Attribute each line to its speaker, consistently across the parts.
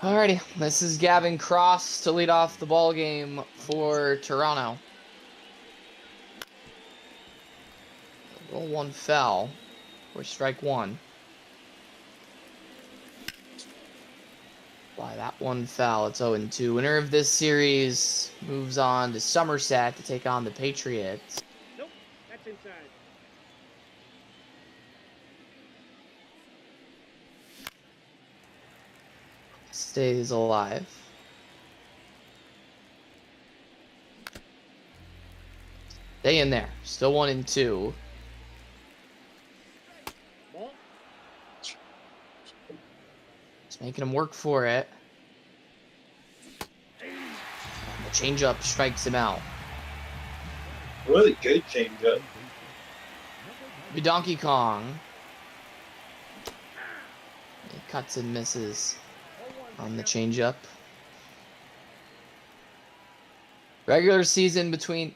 Speaker 1: Alrighty, this is Gavin Cross to lead off the ball game for Toronto. Roll one foul for strike one. By that one foul, it's 0-2. Winner of this series moves on to Somerset to take on the Patriots.
Speaker 2: Nope, that's inside.
Speaker 1: Stays alive. Stay in there. Still 1-2.
Speaker 2: Ball.
Speaker 1: Just making him work for it. And the changeup strikes him out.
Speaker 3: Really good changeup.
Speaker 1: The Donkey Kong. He cuts and misses on the changeup. Regular season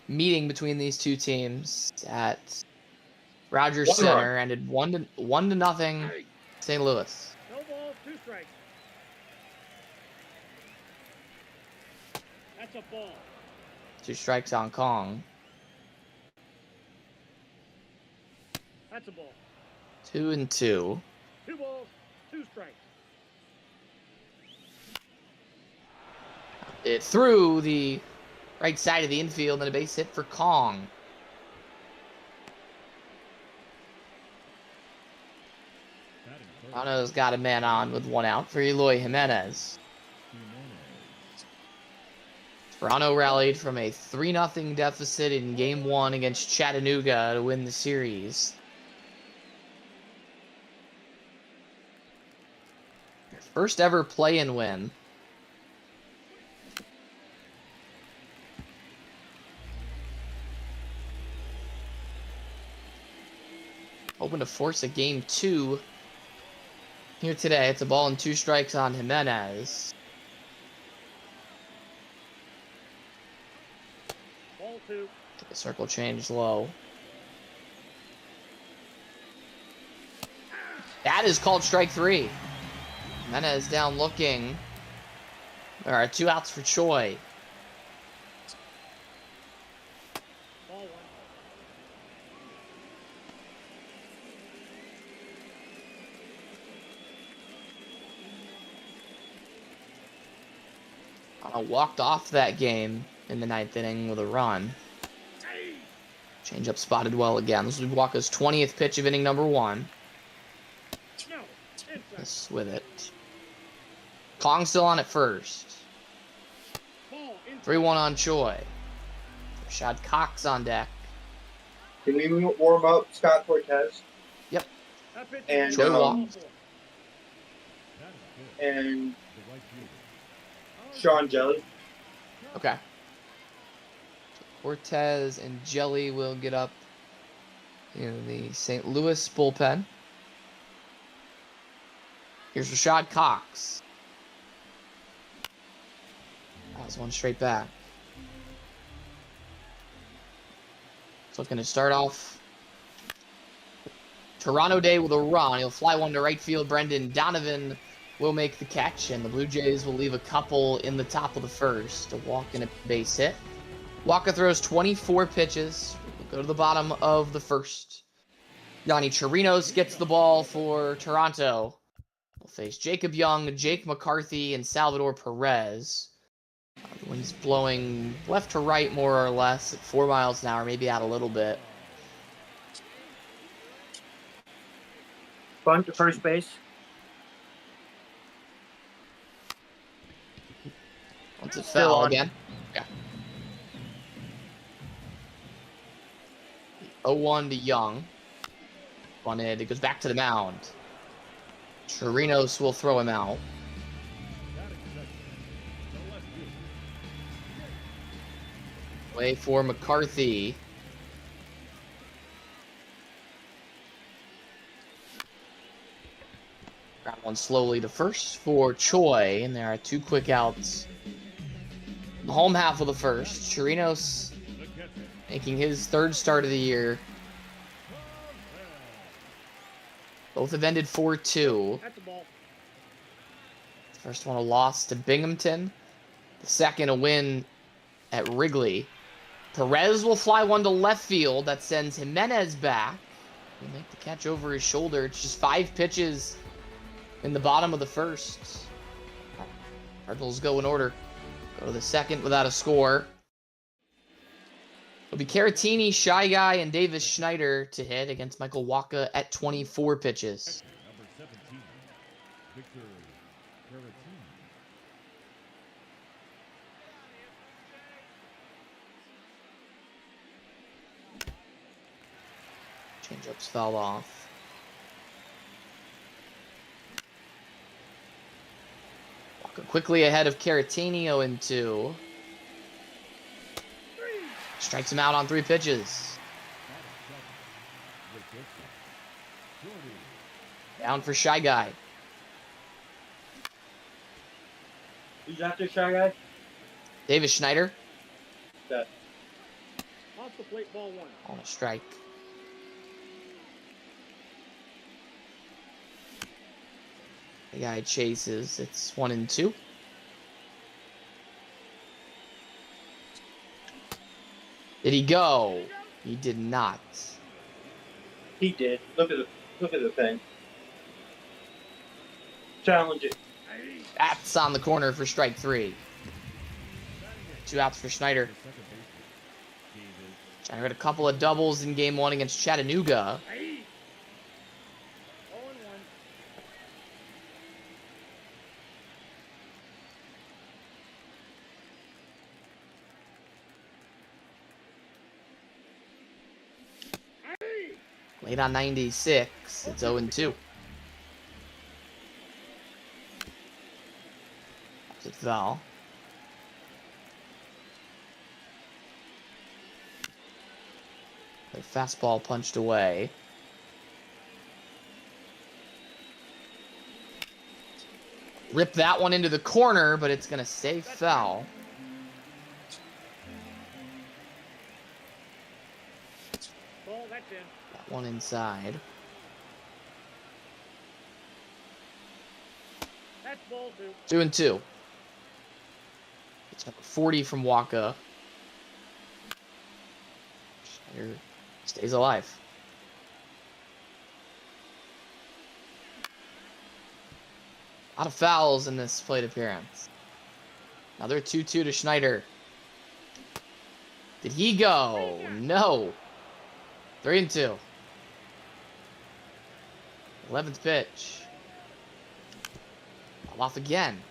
Speaker 1: meeting between these two teams at Rogers Center ended 1-0 St. Louis.
Speaker 2: No ball, 2 strikes. That's a ball.
Speaker 1: 2 strikes on Kong.
Speaker 2: That's a ball.
Speaker 1: 2-2.
Speaker 2: 2 balls, 2 strikes.
Speaker 1: It threw the right side of the infield and a base hit for Kong. Toronto's got a man on with 1 out for Eloy Jimenez. Toronto rallied from a 3-0 deficit in Game 1 against Chattanooga to win the series. Their first ever play-in win. Hoping to force a Game 2 here today. It's a ball and 2 strikes on Jimenez.
Speaker 2: Ball 2.
Speaker 1: The circle change low. That is called strike 3. Jimenez down looking. There are 2 outs for Choi.
Speaker 2: Ball 1.
Speaker 1: Walked off that game in the 9th inning with a run. Changeup spotted well again. This will be Walker's 20th pitch of inning number 1.
Speaker 2: No, inside.
Speaker 1: This with it. Kong still on at first.
Speaker 2: Ball inside.
Speaker 1: 3-1 on Choi. Rashad Cox on deck.
Speaker 3: Can we warm up Scott Cortez
Speaker 1: Yep.
Speaker 2: That pitch
Speaker 3: And,
Speaker 2: is
Speaker 1: Choi
Speaker 2: ball
Speaker 1: walked.
Speaker 2: 4.
Speaker 3: and Sean Jelly?
Speaker 1: Okay. Cortez and Jelly will get up in the St. Louis bullpen. Here's Rashad Cox. That was one straight back. It's looking to start off Toronto Day with a run. He'll fly one to right field. Brendan Donovan will make the catch, and the Blue Jays will leave a couple in the top of the first. A walk and a base hit. Walker throws 24 pitches. We'll go to the bottom of the first. Yanni Chirinos gets the ball for Toronto. We'll face Jacob Young, Jake McCarthy, and Salvador Perez. The wind's blowing left to right more or less at 4 miles an hour, maybe out a little bit.
Speaker 4: Bunt to first base.
Speaker 1: Once it
Speaker 4: Still
Speaker 1: fell
Speaker 4: on.
Speaker 1: again. Yeah. 0-1 to Young. Bunted. It goes back to the mound. Chirinos will throw him out. Way for McCarthy. Ground one slowly to first for Choi, and there are 2 quick outs. The home half of the first. Chirinos making his 3rd start of the year. Both have ended 4-2.
Speaker 2: That's a ball.
Speaker 1: First one a loss to Binghamton. The second a win at Wrigley. Perez will fly one to left field. That sends Jimenez back. He'll make the catch over his shoulder. It's just 5 pitches in the bottom of the first. Cardinals go in order. Go to the second without a score. It'll be Caratini, Shy Guy, and Davis Schneider to hit against Michael Wacha at 24 pitches.
Speaker 4: Number 17, Victor Caratini.
Speaker 1: Changeups fouled off. Wacha quickly ahead of Caratini, 0-2. Strikes him out on 3 pitches. Down for Shy Guy.
Speaker 3: Who's after Shy Guy?
Speaker 1: Davis Schneider
Speaker 3: That.
Speaker 2: Off the plate, ball 1.
Speaker 1: on a strike. The guy chases. It's 1-2. Did he go? He did not.
Speaker 3: He did. Look at the thing. Challenge it.
Speaker 1: That's on the corner for strike 3. 2 outs for Schneider. Schneider had a couple of doubles in game 1 against Chattanooga.
Speaker 2: Ball 1.
Speaker 1: Late on 96. It's 0-2. Opposite foul. The fastball punched away. Rip that one into the corner, but it's going to stay foul.
Speaker 2: Ball, that's in.
Speaker 1: That one inside.
Speaker 2: That's ball 2.
Speaker 1: 2-2. It's number 40 from Wacha. Schneider stays alive. A lot of fouls in this plate appearance. Another 2-2 to Schneider. Did he go? No. 3-2. 11th pitch. Off again.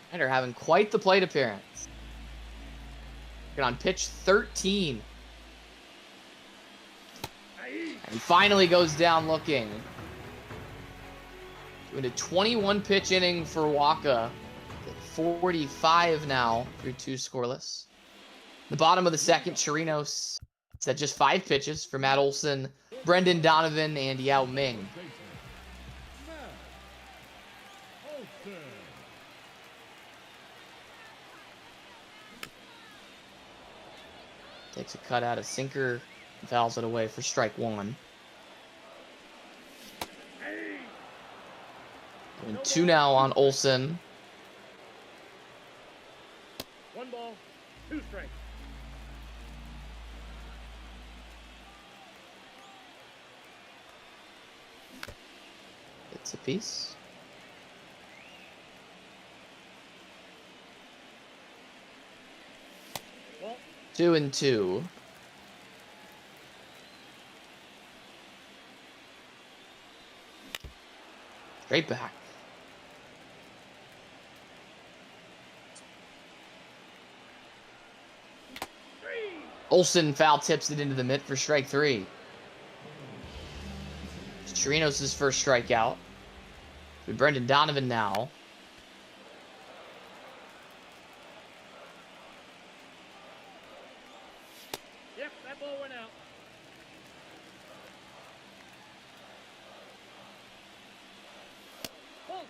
Speaker 1: Schneider having quite the plate appearance. Get on pitch 13. And he finally goes down looking. Doing a 21 pitch inning for Wacha. 45 now through 2 scoreless. The bottom of the second, Chirinos. It's at just 5 pitches for Matt Olson, Brendan Donovan, and Yao Ming. Takes a cut out of sinker, fouls it away for strike 1. And 2 now on Olson.
Speaker 2: 1 ball, 2 strikes.
Speaker 1: It's a piece.
Speaker 2: Ball.
Speaker 1: 2-2. Straight back. Olson foul tips it into the mitt for strike 3. It's Chirinos' first strikeout. With Brendan Donovan now.
Speaker 2: Yep, that ball went out. Ball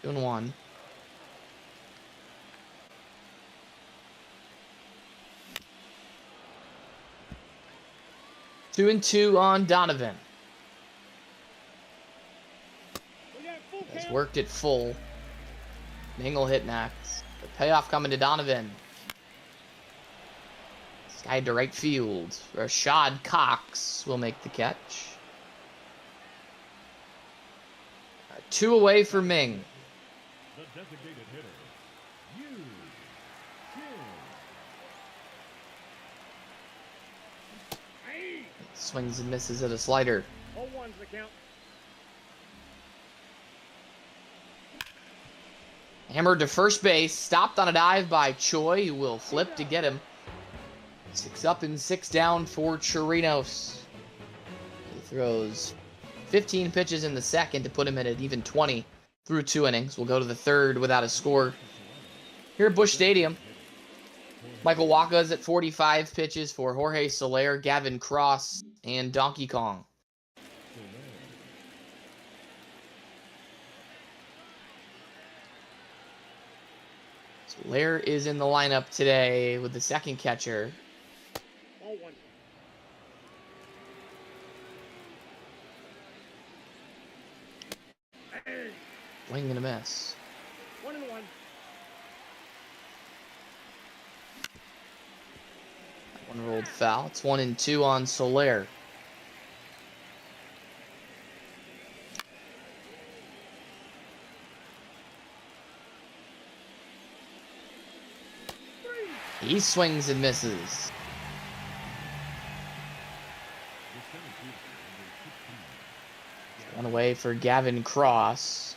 Speaker 2: 2.
Speaker 1: 2-1. 2-2 on Donovan.
Speaker 2: We got full
Speaker 1: Has
Speaker 2: count.
Speaker 1: worked it full. Ming will hit next. The payoff coming to Donovan. Sky to right field. Rashad Cox will make the catch. 2 away for Ming.
Speaker 4: The designated hitter, Yu
Speaker 2: Hey.
Speaker 1: Swings and misses at a slider.
Speaker 2: 0-1's the count.
Speaker 1: Hammered to first base. Stopped on a dive by Choi, who will flip to get him. 6 up and 6 down for Chirinos. He throws 15 pitches in the second to put him at an even 20 through 2 innings. We'll go to the third without a score. Here at Busch Stadium, Michael Waka is at 45 pitches for Jorge Soler, Gavin Cross, and Donkey Kong. Soler is in the lineup today with the second catcher.
Speaker 2: 0-1. Hey.
Speaker 1: Swing and a miss.
Speaker 2: 1-1.
Speaker 1: One rolled foul. It's 1-2 on Soler. He swings and misses. One away for Gavin Cross.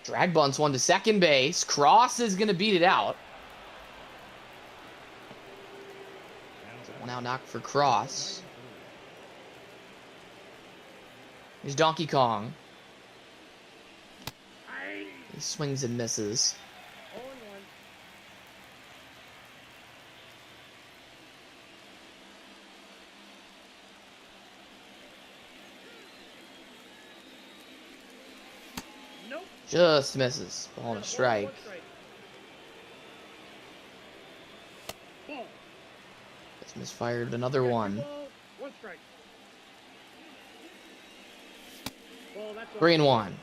Speaker 1: Drag bunts one to second base. Cross is going to beat it out. One out knock for Cross. Here's Donkey Kong. He swings and misses.
Speaker 2: 0-1. Nope.
Speaker 1: Just misses. Ball and a strike.
Speaker 2: 1 strike. Ball.
Speaker 1: Just misfired another
Speaker 2: Got 2
Speaker 1: one.
Speaker 2: balls, 1 strike. Ball, that's a
Speaker 1: 3-1. And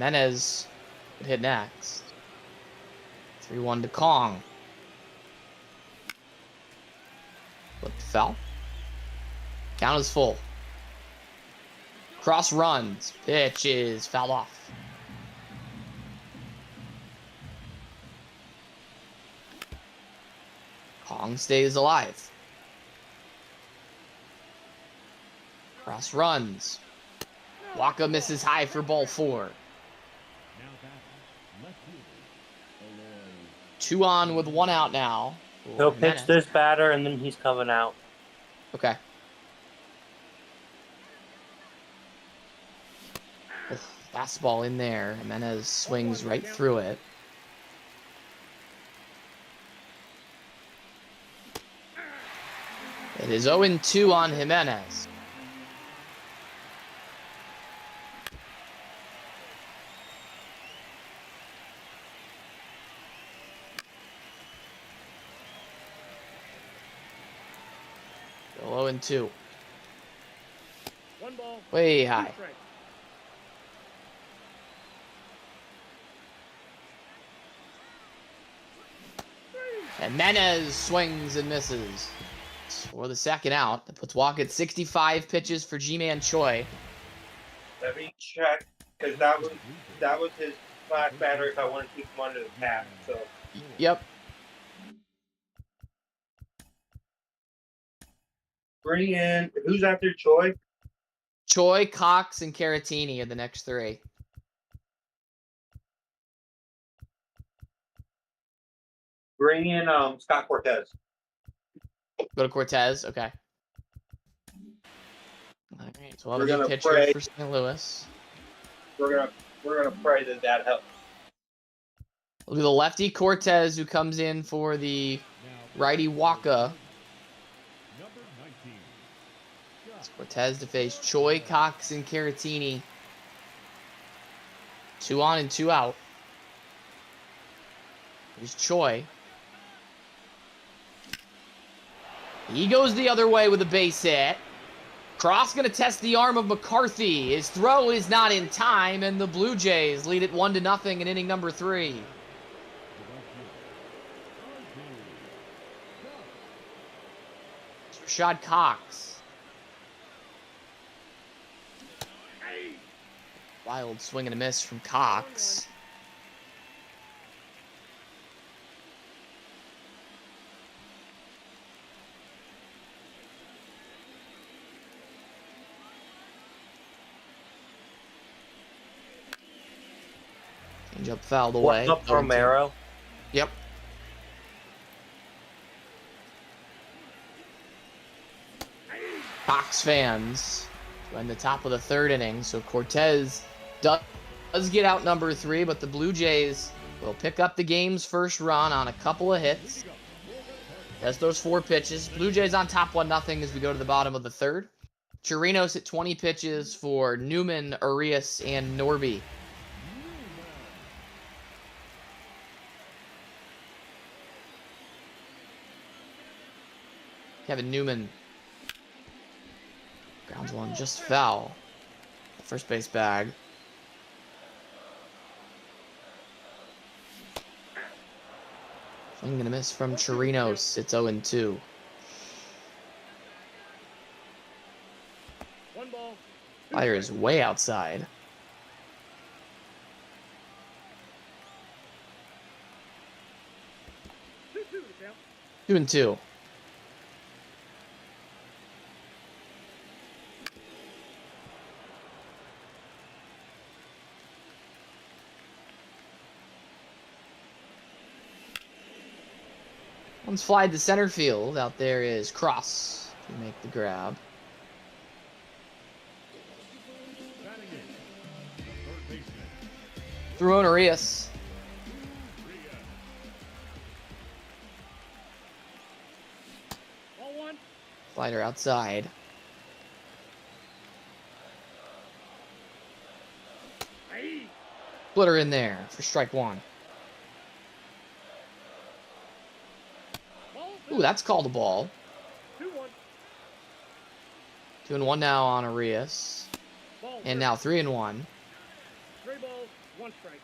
Speaker 1: Menez would hit next. 3-1 to Kong. Flipped foul. Count is full. Cross runs. Pitch is fouled off. Kong stays alive. Cross runs. Waka misses high for ball 4.
Speaker 4: Now batting, left fielder, Aloy
Speaker 1: 2 on with 1 out now.
Speaker 5: He'll
Speaker 1: for
Speaker 5: pitch
Speaker 1: Menez.
Speaker 5: this batter and then he's coming out.
Speaker 1: Okay. Fastball in there. Jimenez swings right through it. It is 0-2 on Jimenez. Still 0-2.
Speaker 2: 1 ball.
Speaker 1: Way
Speaker 2: 2
Speaker 1: high.
Speaker 2: strikes.
Speaker 1: And Menez swings and misses for the second out. That puts Walk at 65 pitches for G-Man Choi.
Speaker 3: Let me check, because that was his last batter if I want to keep him under the cap. So
Speaker 1: Yep.
Speaker 3: bring in, who's after Choi?
Speaker 1: Choi, Cox, and Caratini are the next 3.
Speaker 3: Bring in Scott Cortez.
Speaker 1: Go to Cortez. Okay. All right. So we'll
Speaker 3: We're
Speaker 1: have a
Speaker 3: gonna
Speaker 1: new pitcher
Speaker 3: pray.
Speaker 1: for St. Louis.
Speaker 3: We're gonna pray that helps.
Speaker 1: We'll do the lefty Cortez, who comes in for the righty Waka.
Speaker 4: number 19.
Speaker 1: It's Cortez to face Choi, Cox, and Caratini. 2 on and 2 out. Here's Choi. He goes the other way with a base hit. Cross going to test the arm of McCarthy. His throw is not in time, and the Blue Jays lead it 1-0 in inning number 3. Rashad Cox. Wild swing and a miss from Cox. Change up fouled away.
Speaker 5: What's up, Romero?
Speaker 1: Yep. Cox fans in the top of the 3rd inning. So Cortez does get out number 3, but the Blue Jays will pick up the game's first run on a couple of hits. That's those 4 pitches. Blue Jays on top 1-0 as we go to the bottom of the 3rd. Chirinos hit 20 pitches for Newman, Arias, and Norby. Kevin Newman grounds one just foul. First base bag. Swing and a miss from Chirinos. It's 0-2.
Speaker 2: 1 ball.
Speaker 1: Fire is way outside.
Speaker 2: 2-2 to count.
Speaker 1: 2-2. One's fly to center field. Out there is Cross to make the grab.
Speaker 4: Batting in, the third baseman,
Speaker 1: Through Arias.
Speaker 2: Ball 1.
Speaker 1: Slider outside.
Speaker 2: Aye.
Speaker 1: Splitter in there for strike 1.
Speaker 2: Ball
Speaker 1: Ooh, that's called a ball.
Speaker 2: 2-1.
Speaker 1: 2-1 now on Arias.
Speaker 2: Ball
Speaker 1: And
Speaker 2: 3.
Speaker 1: now 3-1.
Speaker 2: 3 balls, 1 strike.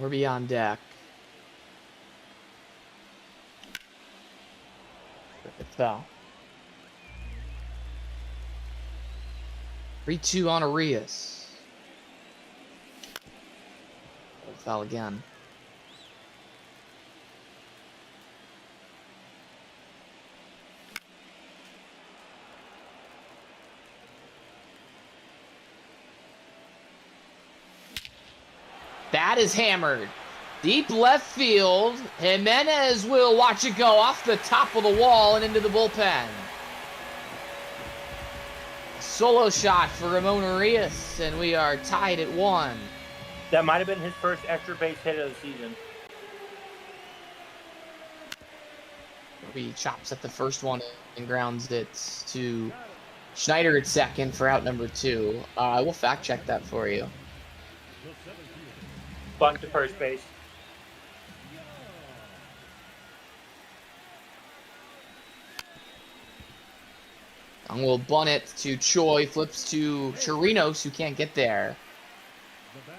Speaker 1: Orby on deck. Perfect foul. 3-2 on Arias. Foul again. That is hammered. Deep left field. Jimenez will watch it go off the top of the wall and into the bullpen. Solo shot for Ramon Arias, and we are tied at 1.
Speaker 5: That might have been his first extra base hit of the season.
Speaker 1: He chops at the first one and grounds it to Schneider at second for out number 2. I will fact check that for you.
Speaker 4: the center fielder,
Speaker 5: Bunt to first base.
Speaker 1: And we'll bunt it to Choi, flips to Chirinos, who can't get there.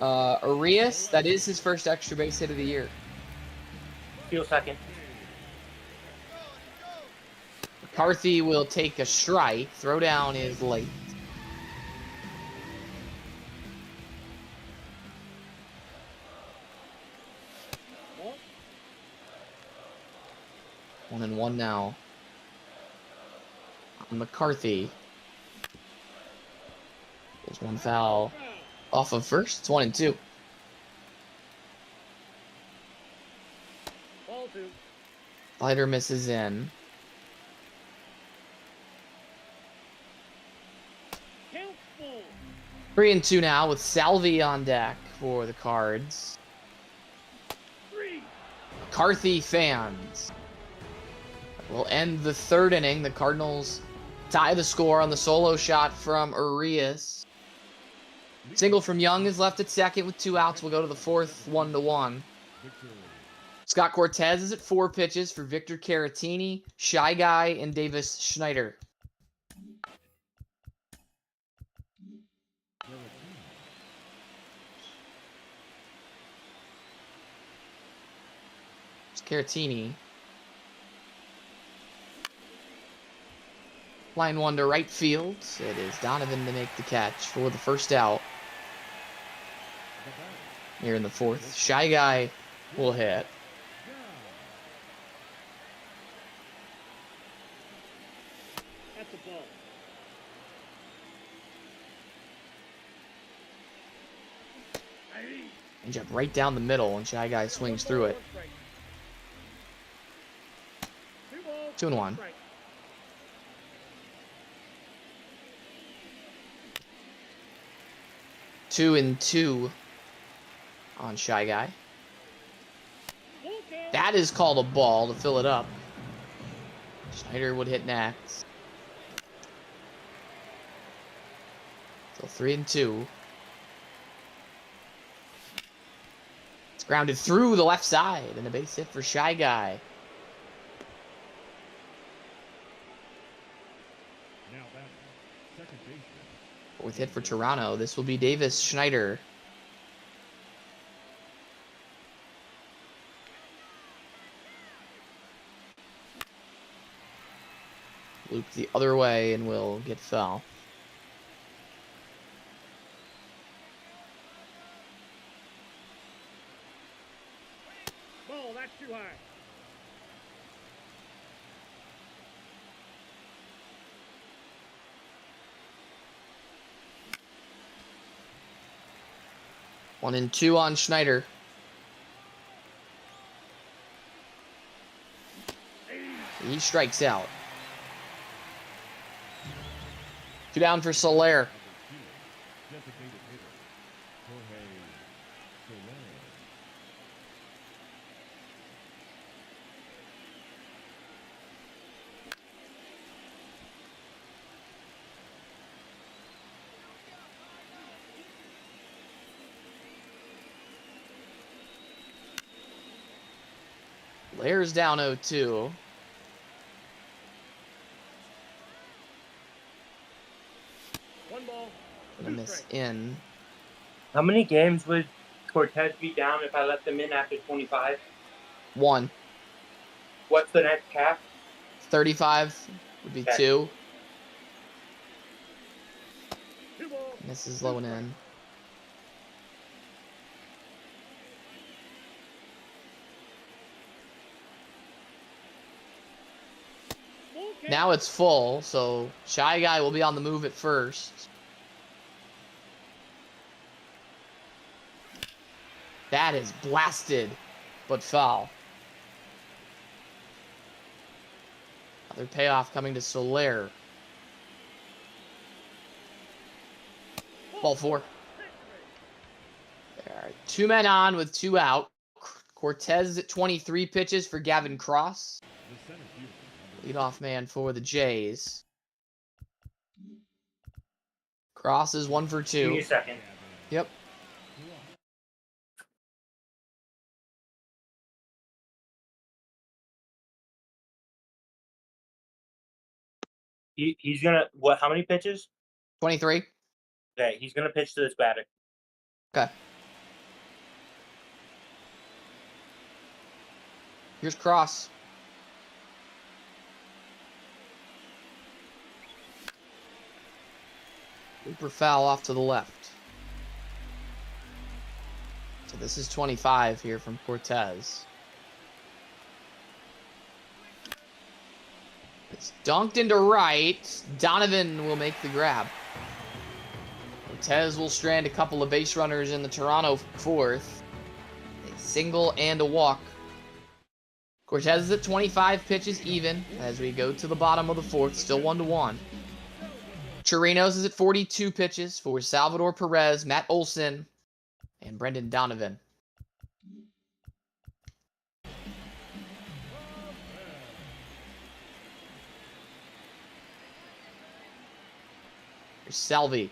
Speaker 1: Arias, that is his first extra base hit of the year.
Speaker 5: Field second.
Speaker 1: McCarthy will take a strike. Throwdown is late.
Speaker 2: Ball.
Speaker 1: 1-1 now. On McCarthy. There's one foul off of first. It's 1-2.
Speaker 2: Ball 2.
Speaker 1: Slider misses in.
Speaker 2: Count full.
Speaker 1: 3-2 now with Salvi on deck for the Cards.
Speaker 2: 3.
Speaker 1: McCarthy fans. We'll end the 3rd inning. The Cardinals tie the score on the solo shot from Arias. Single from Young is left at second with 2 outs. We'll go to the 4th, 1-1.
Speaker 4: victory.
Speaker 1: Scott Cortez is at 4 pitches for Victor Caratini, Shy Guy, and Davis Schneider. It's Caratini. Line 1 to right field. It is Donovan to make the catch for the first out. Here in the 4th. Shy Guy will hit.
Speaker 2: That's a ball.
Speaker 1: And jump right down the middle, and Shy Guy swings through it. 2-1. 2-2 on Shy Guy. That is called a ball to fill it up. Schneider would hit next. So 3-2. It's grounded through the left side, and a base hit for Shy Guy.
Speaker 4: Now batting, second baseman.
Speaker 1: 4th hit for Toronto. This will be Davis Schneider. Loop the other way and will get foul.
Speaker 2: Ball, that's too high.
Speaker 1: One and 2 on Schneider. He strikes out. 2 down for Soler.
Speaker 4: Designated hitter, Jorge Soler.
Speaker 1: Layers down 0-2.
Speaker 2: One ball.
Speaker 1: Gonna miss in.
Speaker 5: How many games would Cortez be down if I let them in after 25?
Speaker 1: 1.
Speaker 5: What's the next cap?
Speaker 1: 35 would be
Speaker 5: Okay.
Speaker 1: 2.
Speaker 2: 2 balls.
Speaker 1: Misses low and in.
Speaker 2: Full count.
Speaker 1: Now it's full, so Shy Guy will be on the move at first. That is blasted, but foul. Another payoff coming to Soler. Ball 4. There are 2 men on with 2 out. Cortez is at 23 pitches for Gavin Cross.
Speaker 4: The center fielder, number
Speaker 1: Leadoff man for the Jays. Cross is 1 for
Speaker 5: Give me
Speaker 1: 2.
Speaker 5: a second.
Speaker 1: Yep.
Speaker 5: He's gonna what? How many pitches?
Speaker 1: 23.
Speaker 5: Okay, he's gonna pitch to this batter.
Speaker 1: Okay. Here's Cross. Looper foul off to the left. So this is 25 here from Cortez. It's dunked into right. Donovan will make the grab. Cortez will strand a couple of base runners in the Toronto 4th. A single and a walk. Cortez is at 25 pitches even as we go to the bottom of the 4th, still 1-1. Chirinos is at 42 pitches for Salvador Perez, Matt Olson, and Brendan Donovan. Here's Salvi.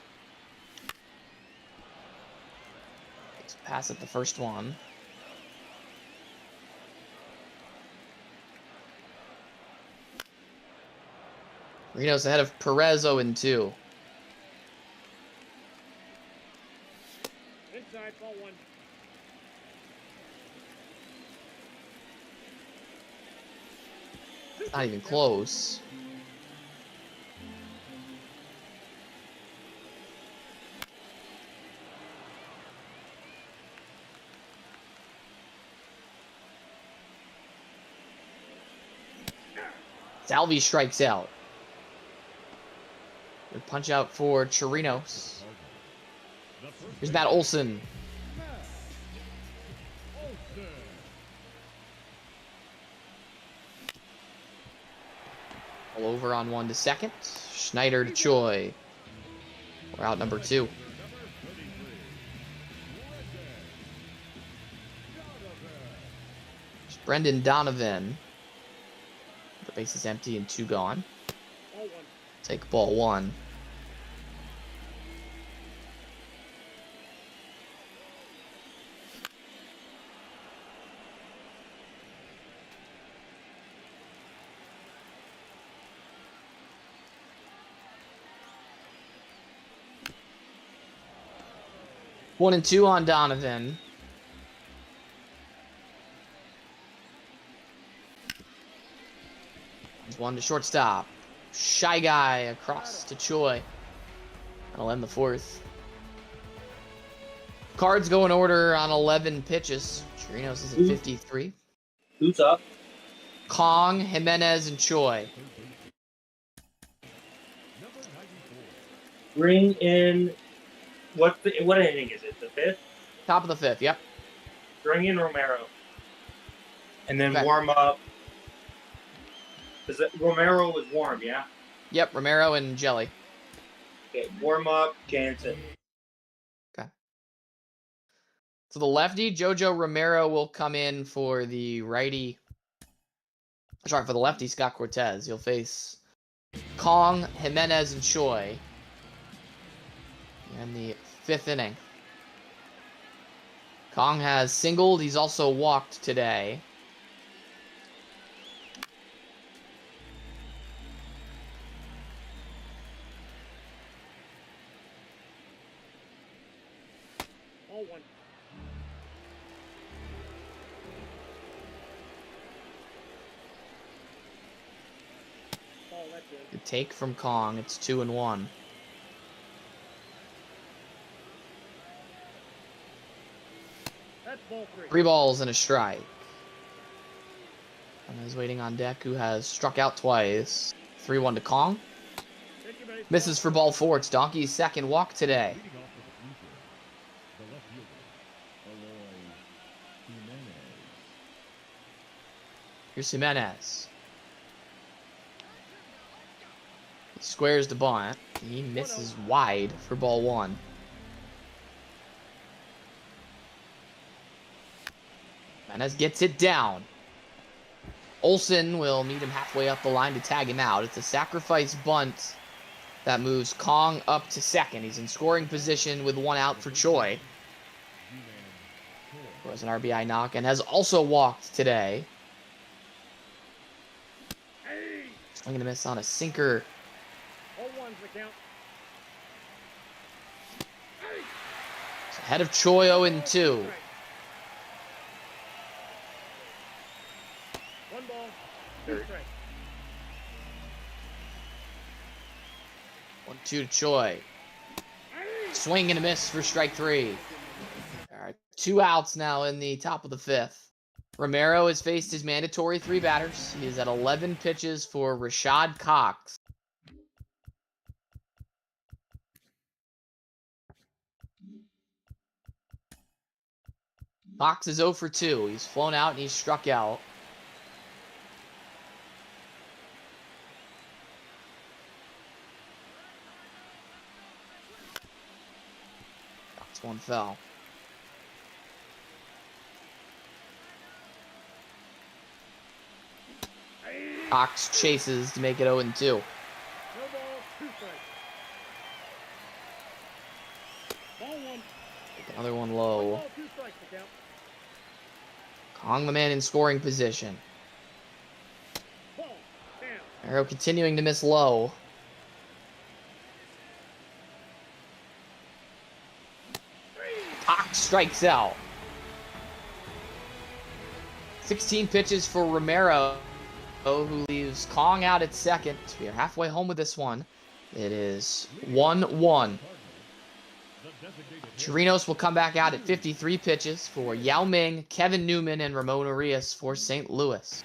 Speaker 1: Let's pass it the first one. Reno's ahead of Perez 0-2.
Speaker 2: Inside, ball 1.
Speaker 1: Not even close. Salvi strikes out. Good punch out for Chirinos. Here's Matt Olson. All over on 1 to second. Schneider to Choi. We're out number 2. There's Brendan Donovan. The base is empty and 2 gone.
Speaker 2: Ball 1.
Speaker 1: Take ball 1. One and 2 on Donovan. There's 1 to shortstop. Shy guy across to Choi. That'll end the 4th. Cards go in order on 11 pitches. Chirinos is at 53.
Speaker 5: Who's up?
Speaker 1: Kong, Jimenez, and Choi.
Speaker 5: Bring in. What inning is it? The 5th?
Speaker 1: Top of the 5th, yep.
Speaker 5: Bring in Romero. And then
Speaker 1: Okay.
Speaker 5: warm up. Romero was warm, yeah?
Speaker 1: Yep, Romero and Jelly.
Speaker 5: Okay, warm up, Jansen.
Speaker 1: So the lefty, Jojo Romero, will come in for the righty. Sorry, for the lefty, Scott Cortez. He'll face Kong, Jimenez, and Choi in the 5th inning. Kong has singled. He's also walked today.
Speaker 2: Ball 1. Ball, that's it.
Speaker 1: Good take from Kong. It's 2-1.
Speaker 2: That's ball 3.
Speaker 1: 3 balls and a strike. And is waiting on deck, who has struck out twice. 3-1 to Kong.
Speaker 2: Take your base.
Speaker 1: Misses for ball 4. It's Donkey's 2nd walk today.
Speaker 4: Leading off with the blue shirt, the left fielder, Eloy Jimenez.
Speaker 1: Here's Jimenez. He squares the bunt. He misses wide for ball 1. Jimenez gets it down. Olson will meet him halfway up the line to tag him out. It's a sacrifice bunt that moves Kong up to 2nd. He's in scoring position with 1 out for Choi. Who has an RBI knock and has also walked today. Swing and a miss on a sinker.
Speaker 2: Ball 1's the count.
Speaker 1: It's ahead of Choi 0-2.
Speaker 2: 1 ball, 2 strikes.
Speaker 1: 1-2 to Choi. Swing and a miss for strike 3. All right, 2 outs now in the top of the 5th. Romero has faced his mandatory 3 batters. He is at 11 pitches for Rashad Cox. Cox is 0 for 2. He's flown out and he's struck out. Cox 1 fell. Cox chases to make it 0-2.
Speaker 2: No ball, 2 strikes. Ball 1.
Speaker 1: Another one
Speaker 2: 1
Speaker 1: low.
Speaker 2: ball, 2 strikes the count.
Speaker 1: Kong the man in scoring position.
Speaker 2: Ball, down.
Speaker 1: Arrow continuing to miss low. strikes out. 16 pitches for Romero, who leaves Kong out at second. We are halfway home with this one. It is 1-1. Chirinos will come back out at 53 pitches for Yao Ming, Kevin Newman, and Ramon Arias for St. Louis.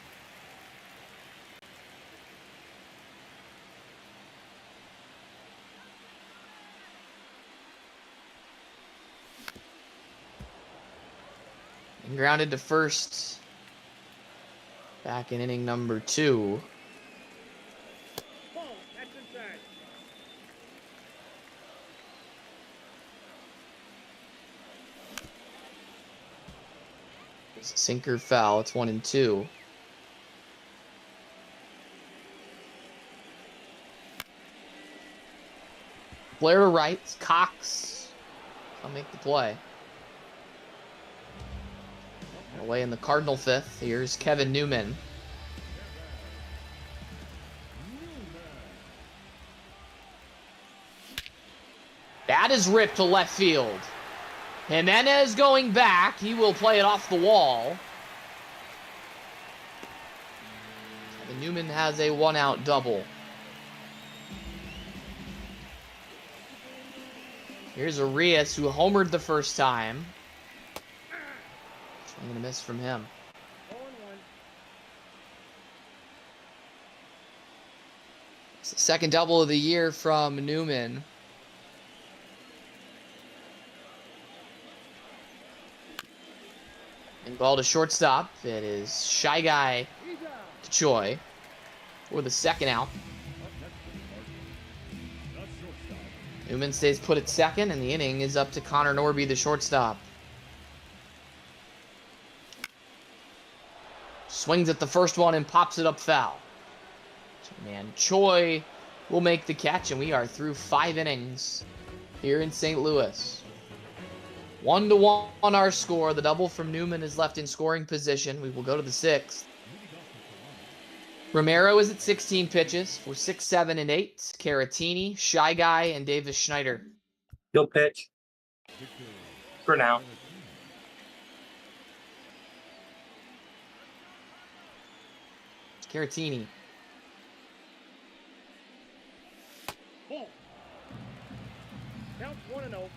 Speaker 1: And grounded to first back in inning number 2.
Speaker 2: Ball. That's inside.
Speaker 1: It's a sinker foul. It's 1-2. Blair to right. Cox will make the play. Away in the Cardinal fifth. Here's Kevin Newman. That is ripped to left field. Jimenez going back. He will play it off the wall. Kevin Newman has a 1-out double. Here's Arias, who homered the first time. I'm going to miss from him.
Speaker 2: 0-1.
Speaker 1: It's the second double of the year from Newman. And ball to shortstop. It is Shy Guy
Speaker 2: He's out.
Speaker 1: to Choi for the second out. Newman stays put at second, and the inning is up to Connor Norby, the shortstop. Swings at the first one and pops it up foul. Man, Choi will make the catch, and we are through 5 innings here in St. Louis. 1-1 our score. The double from Newman is left in scoring position. We will go to the 6th. Romero is at 16 pitches for 6, 7, and 8. Caratini, Shy Guy, and Davis Schneider.
Speaker 5: He'll pitch. For now.
Speaker 1: Caratini.
Speaker 2: Ball. Count 1-0.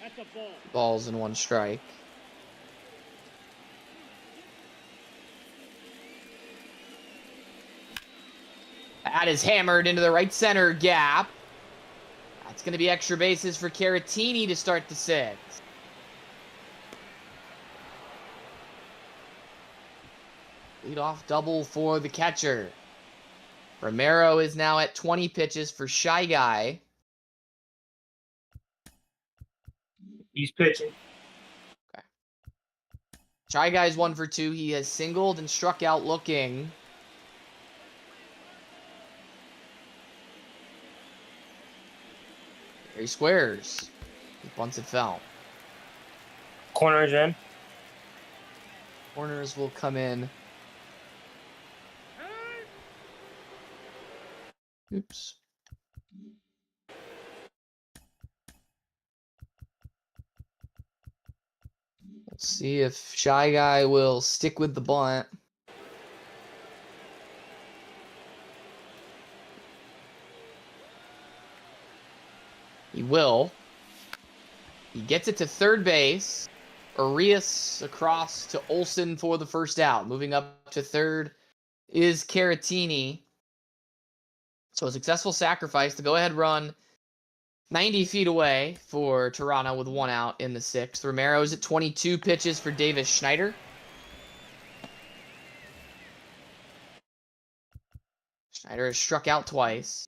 Speaker 2: That's a ball.
Speaker 1: Balls and 1 strike. That is hammered into the right center gap. That's going to be extra bases for Caratini to start the 6th. Leadoff double for the catcher. Romero is now at 20 pitches for Shy Guy.
Speaker 5: He's pitching.
Speaker 1: Shy Guy's 1 for 2. He has singled and struck out looking. There he squares. He bunts it foul.
Speaker 5: Corner's in.
Speaker 1: Corners will come in. Oops. Let's see if Shy Guy will stick with the bunt. He will. He gets it to third base. Arias across to Olsen for the first out. Moving up to third is Caratini. So a successful sacrifice. The go-ahead run 90 feet away for Toronto with 1 out in the 6th. Romero's at 22 pitches for Davis Schneider. Schneider has struck out twice.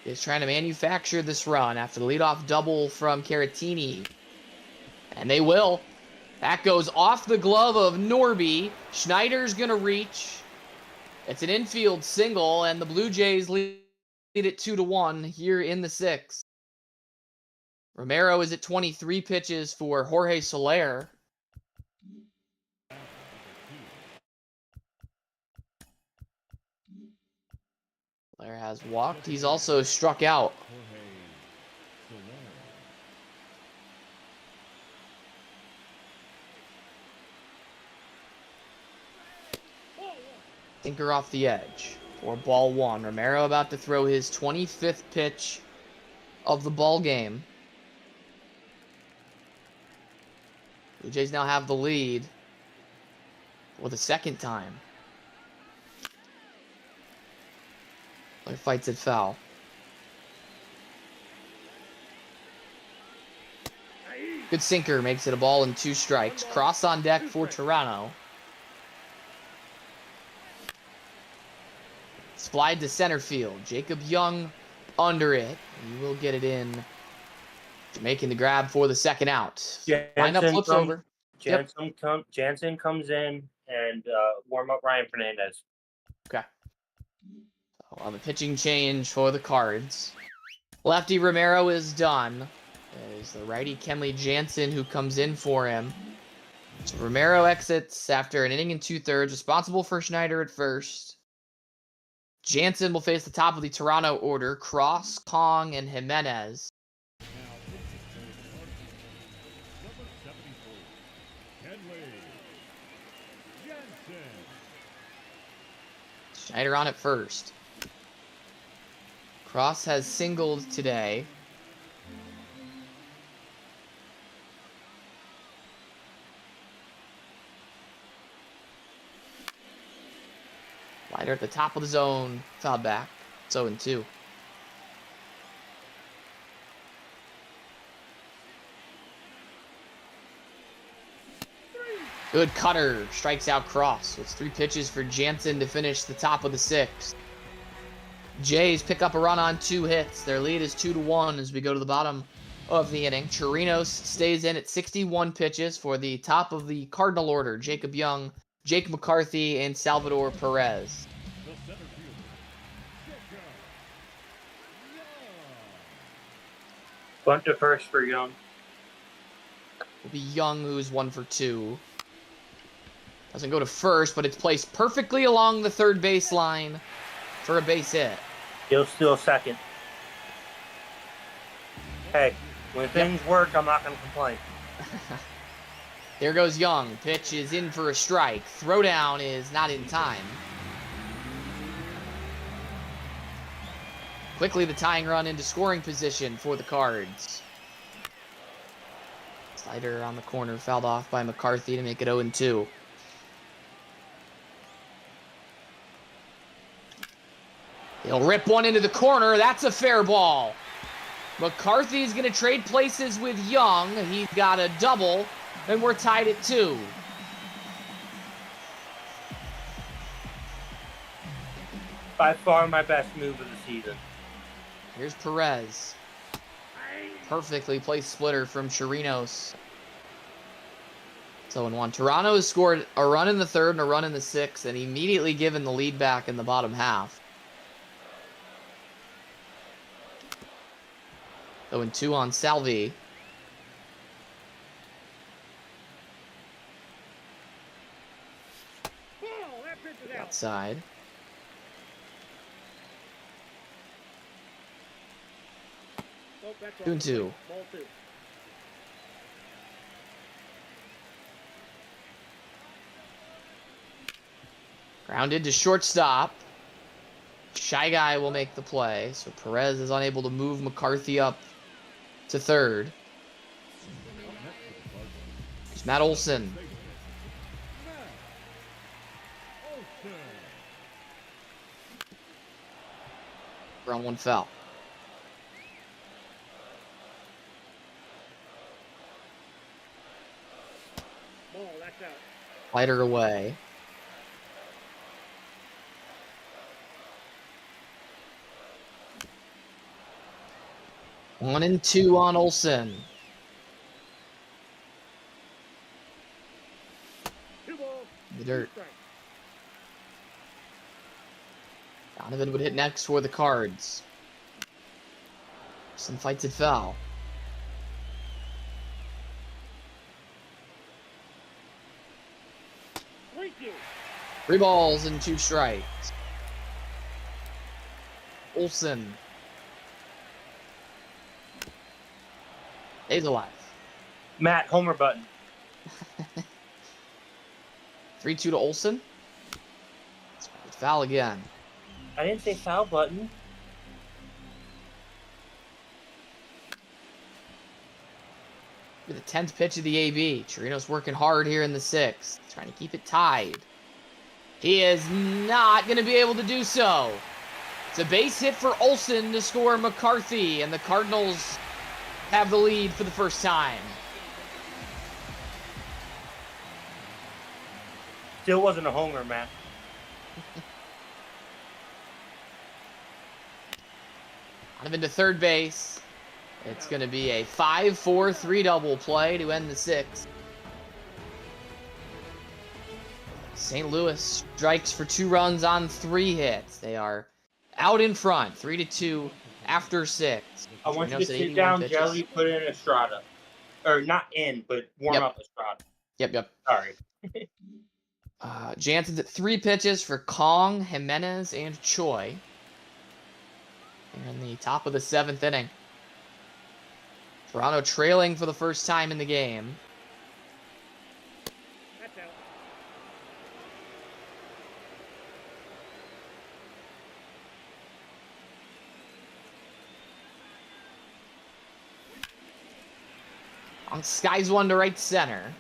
Speaker 1: Is trying to manufacture this run after the leadoff double from Caratini. And they will. That goes off the glove of Norby. Schneider's going to reach. It's an infield single, and the Blue Jays lead lead at 2-1 here in the sixth. Romero is at 23 pitches for Jorge Soler. Soler has walked. He's also struck out. Sinker off the edge for ball one. Romero about to throw his 25th pitch of the ball game. Blue Jays now have the lead for the second time. Soler fights it foul. Good sinker, makes it a ball and 2 strikes. Cross on deck for Toronto. Slide to center field. Jacob Young under it. He will get it in. Making the grab for the second out. Lineup flips over.
Speaker 5: Jansen comes in and warm up Ryan Fernandez.
Speaker 1: Okay. So on the pitching change for the Cards. Lefty Romero is done. There's the righty Kenley Jansen who comes in for him. So Romero exits after an inning and 2/3, responsible for Schneider at first. Jansen will face the top of the Toronto order. Cross, Kong, and Jimenez. Schneider on at first. Cross has singled today. Slider at the top of the zone. Foul back. It's 0-2. Good cutter. Strikes out Cross. So it's 3 pitches for Jansen to finish the top of the 6th. Jays pick up a run on 2 hits. Their lead is 2-1 as we go to the bottom of the inning. Chirinos stays in at 61 pitches for the top of the Cardinal order. Jacob Young, Jake McCarthy, and Salvador Perez.
Speaker 5: Bunt to first for Young.
Speaker 1: Will be Young, who's 1 for 2. Doesn't go to first, but it's placed perfectly along the third baseline for a base hit.
Speaker 5: He'll steal second. Hey, when things work, I'm not going to complain.
Speaker 1: There goes Young. Pitch is in for a strike. Throwdown is not in time. Quickly the tying run into scoring position for the Cards. Slider on the corner, fouled off by McCarthy to make it 0-2. He'll rip one into the corner. That's a fair ball. McCarthy's going to trade places with Young. He's got a double, and we're tied at 2.
Speaker 5: By far my best move of the season.
Speaker 1: Here's Perez. Perfectly placed splitter from Chirinos. 0-1. Toronto has scored a run in the 3rd and a run in the 6th, and immediately given the lead back in the bottom half. 0-2 on Salvi. Outside.
Speaker 2: Oh, that's
Speaker 1: 2-2.
Speaker 2: Ball 2.
Speaker 1: Grounded to shortstop. Shy Guy will make the play, so Perez is unable to move McCarthy up to 3rd. There's Matt Olson. We're on 1 foul.
Speaker 2: Ball, that's out.
Speaker 1: Slider away. One and 2 on Olson.
Speaker 2: 2 balls.
Speaker 1: The dirt.
Speaker 2: 2 strikes.
Speaker 1: Donovan would hit next for the Cards. Some fights it foul. 3 balls and 2 strikes. Olsen. Stays alive.
Speaker 5: Matt, homer button.
Speaker 1: 3-2 to Olsen. Foul again.
Speaker 5: I didn't say foul button.
Speaker 1: With the 10th pitch of the AB. Chirino's working hard here in the 6th. Trying to keep it tied. He is not going to be able to do so. It's a base hit for Olsen to score McCarthy, and the Cardinals have the lead for the first time.
Speaker 5: Still wasn't a homer, Matt.
Speaker 1: On into third base. It's going to be a 5-4-3 double play to end the 6th. St. Louis strikes for 2 runs on 3 hits. They are out in front, 3-2 after 6.
Speaker 5: I want you
Speaker 1: Chirinos
Speaker 5: to
Speaker 1: at
Speaker 5: sit
Speaker 1: 81
Speaker 5: down,
Speaker 1: pitches.
Speaker 5: Jelly, put in Estrada. Or not in, but warm
Speaker 1: Yep.
Speaker 5: up Estrada.
Speaker 1: Yep.
Speaker 5: Sorry.
Speaker 1: Jansen's at 3 pitches for Kong, Jimenez, and Choi. They're in the top of the 7th inning. Toronto trailing for the first time in the game.
Speaker 2: That's out.
Speaker 1: On skies one to right center.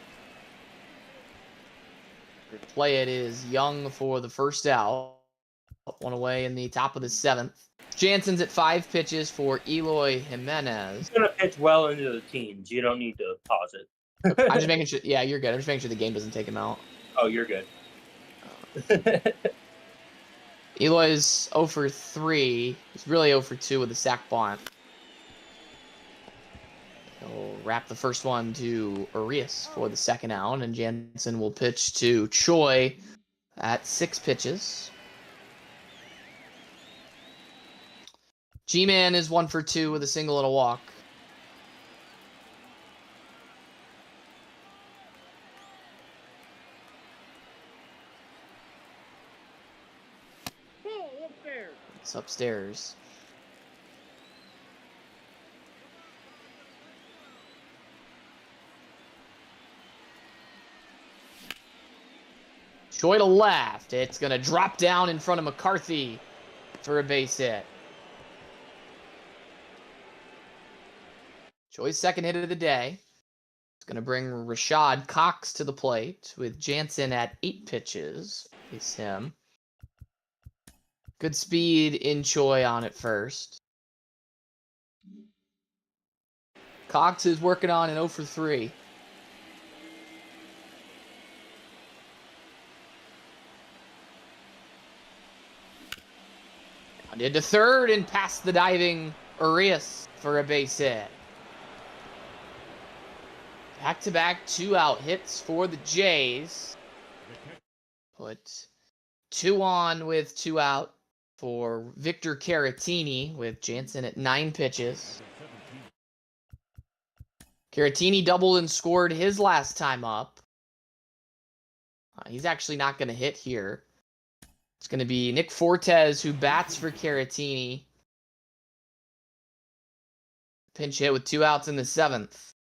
Speaker 1: Play it is Young for the first out. One away in the top of the 7th. Jansen's at 5 pitches for Eloy Jimenez.
Speaker 5: He's going to pitch well into the teens. You don't need to pause it.
Speaker 1: I'm just making sure. Yeah, you're good. I'm just making sure the game doesn't take him out.
Speaker 5: Oh, you're good.
Speaker 1: Eloy's 0 for 3. He's really 0 for 2 with a sac bunt. He'll wrap the first one to Arias for the second out, and Jansen will pitch to Choi at 6 pitches. G-Man is 1 for 2 with a single and a walk.
Speaker 2: Ball upstairs.
Speaker 1: It's upstairs. Choi to left. It's going to drop down in front of McCarthy for a base hit. Choi's second hit of the day. It's going to bring Rashad Cox to the plate with Jansen at 8 pitches. Face him. Good speed in Choi on at first. Cox is working on an 0 for 3. Did to third and past the diving Arias for a base hit. Back-to-back 2-out hits for the Jays. Put 2 on with 2 out for Victor Caratini with Jansen at 9 pitches. Caratini doubled and scored his last time up. He's actually not going to hit here. It's going to be Nick Fortes who bats for Caratini. Pinch hit with 2 outs in the 7th.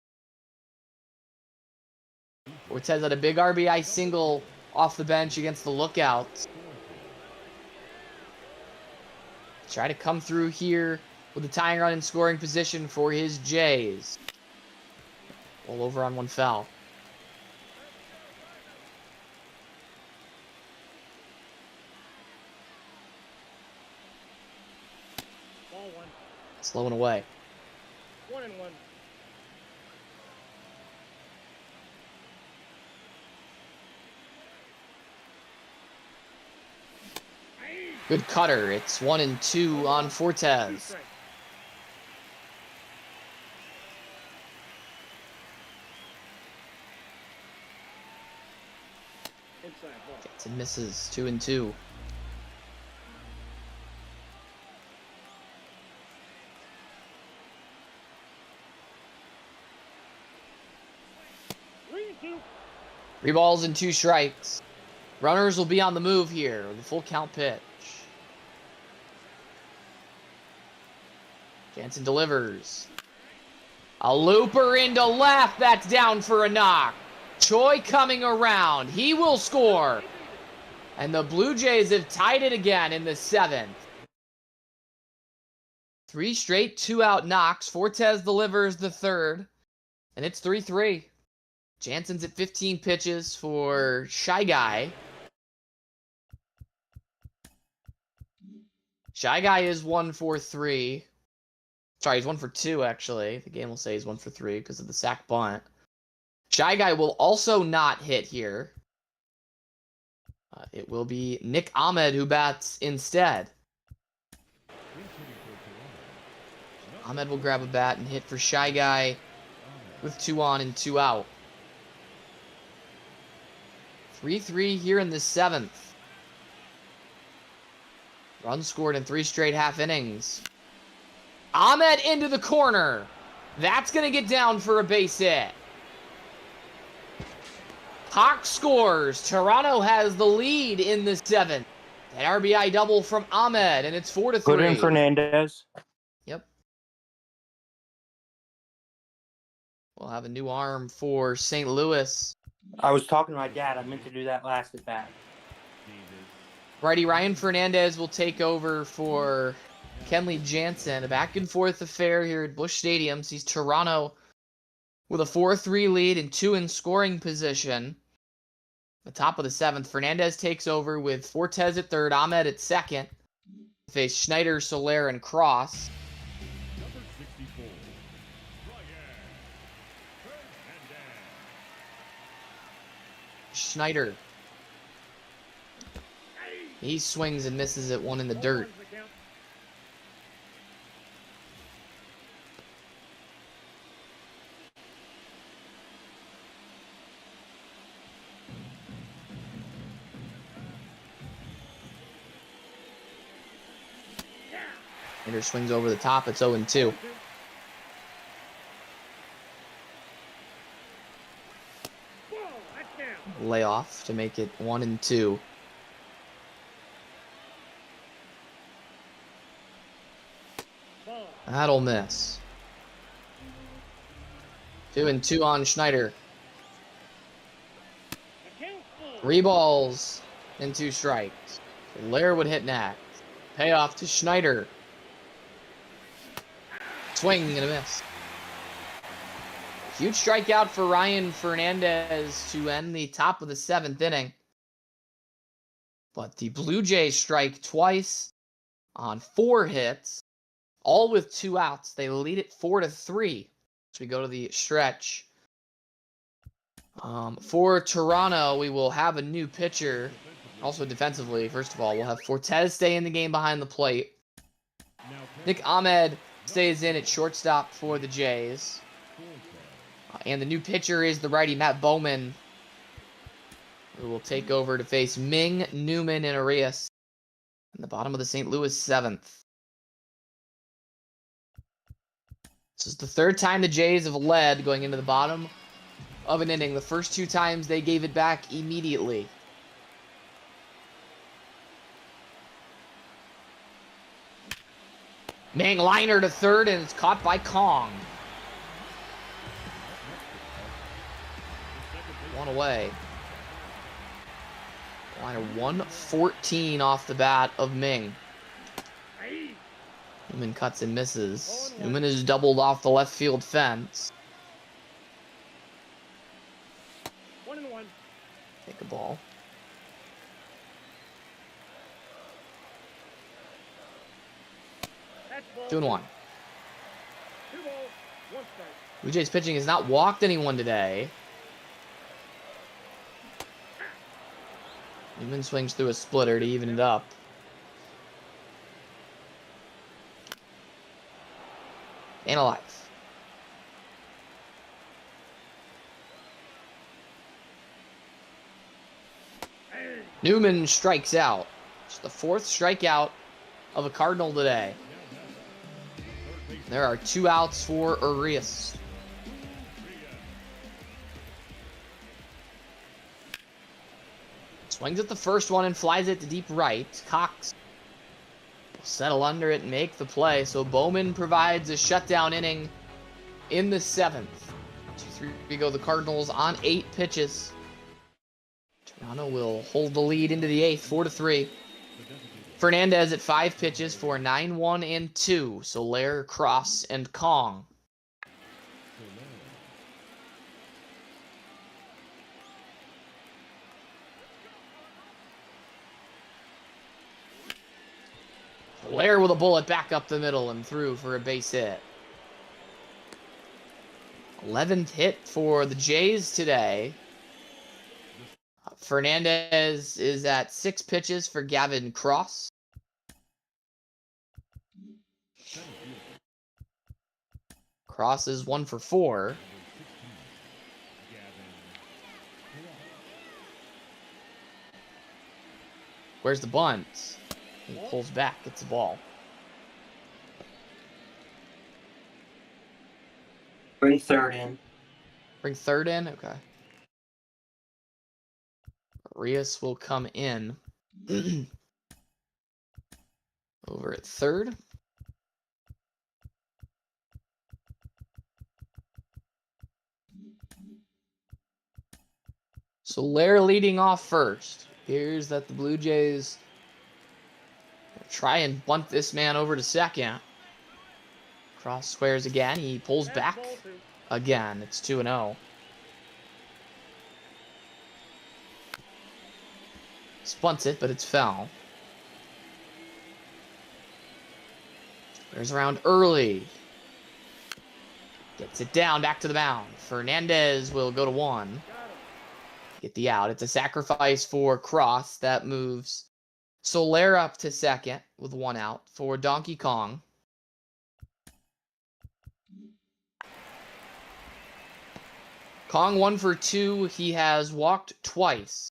Speaker 1: Fortes had a big RBI single off the bench against the Lookouts. Try to come through here with a tying run in scoring position for his Jays. All over on 1 foul.
Speaker 2: Ball 1.
Speaker 1: Slowing away.
Speaker 2: 1-1.
Speaker 1: Good cutter. It's 1-2 on
Speaker 2: 2
Speaker 1: Fortes.
Speaker 2: strikes. Inside ball.
Speaker 1: Gets and misses. 2-2. 3 balls and 2 strikes. Runners will be on the move here with a full count pitch. Jansen delivers. A looper into left. That's down for a knock. Choi coming around. He will score. And the Blue Jays have tied it again in the 7th. 3 straight 2-out knocks. Fortes delivers the 3rd. And it's 3-3. Jansen's at 15 pitches for Shy Guy. Shy Guy is 1 for 3. Sorry, he's 1 for 2, actually. The game will say he's 1 for 3 because of the sack bunt. Shy Guy will also not hit here. It will be Nick Ahmed who bats instead. Ahmed will grab a bat and hit for Shy Guy with 2 on and 2 out. 3-3 here in the 7th. Runs scored in 3 straight half innings. Ahmed into the corner. That's going to get down for a base hit. Hawk scores. Toronto has the lead in the 7th. An RBI double from Ahmed, and it's 4-3.
Speaker 5: Put in Fernandez.
Speaker 1: Yep. We'll have a new arm for St. Louis.
Speaker 5: I was talking to my dad. I meant to do that last at bat.
Speaker 1: Righty Ryan Fernandez will take over for Kenley Jansen. A back and forth affair here at Busch Stadium sees Toronto with a 4-3 lead and 2 in scoring position. The top of the 7th, Fernandez takes over with Fortes at 3rd, Ahmed at 2nd. Face Schneider, Soler, and Cross.
Speaker 4: Number 64,
Speaker 1: Schneider. He swings and misses at 1 in the dirt. Schneider swings over the top. It's 0-2. Layoff to make it 1-2. That'll miss. 2-2 on Schneider. 3 balls and 2 strikes. Lair would hit next. Payoff to Schneider. Swing and a miss. Huge strikeout for Ryan Fernandez to end the top of the 7th inning. But the Blue Jays strike twice on 4 hits, all with 2 outs. They lead it 4-3 as we go to the stretch. For Toronto, we will have a new pitcher. Also defensively, first of all, we'll have Fortes stay in the game behind the plate. Nick Ahmed stays in at shortstop for the Jays. And the new pitcher is the righty Matt Bowman, who will take over to face Ming, Newman, and Arias in the bottom of the St. Louis 7th. This is the 3rd time the Jays have led going into the bottom of an inning. The first 2 times they gave it back immediately. Ming liner to 3rd, and it's caught by Kong. 1 away. Liner 114 off the bat of Ming. Newman cuts and misses. Newman is doubled off the left field fence.
Speaker 2: 1-1.
Speaker 1: Take a ball.
Speaker 2: That's ball.
Speaker 1: 2-1.
Speaker 2: 2 balls, 1 strike.
Speaker 1: Blue Jays pitching has not walked anyone today. Newman swings through a splitter to even it up. And alive. Newman strikes out. It's the 4th strikeout of a Cardinal today. There are 2 outs for Arias. Swings at the first one and flies it to deep right. Cox will settle under it and make the play. So Bowman provides a shutdown inning in the 7th. 2-3 go the Cardinals on 8 pitches. Toronto will hold the lead into the 8th, 4-3. Fernandez at 5 pitches for 9-1 and 2. Soler, Cross, and Kong. Soler with a bullet back up the middle and through for a base hit. 11th hit for the Jays today. Fernandez is at 6 pitches for Gavin Cross. Cross is 1 for 4. Where's the bunt? He pulls back, gets the ball.
Speaker 5: Bring third in.
Speaker 1: Bring third in? Okay. Rios will come in. Over at third. Soler leading off first. Here's that the Blue Jays try and bunt this man over to second. Cross squares again. He pulls back again. It's 2-0. Spunts it, but it's foul. There's around early. Gets it down, back to the mound. Fernandez will go to 1. Get the out. It's a sacrifice for Cross. That moves Soler up to second with 1 out for Donkey Kong. Kong 1 for 2. He has walked twice.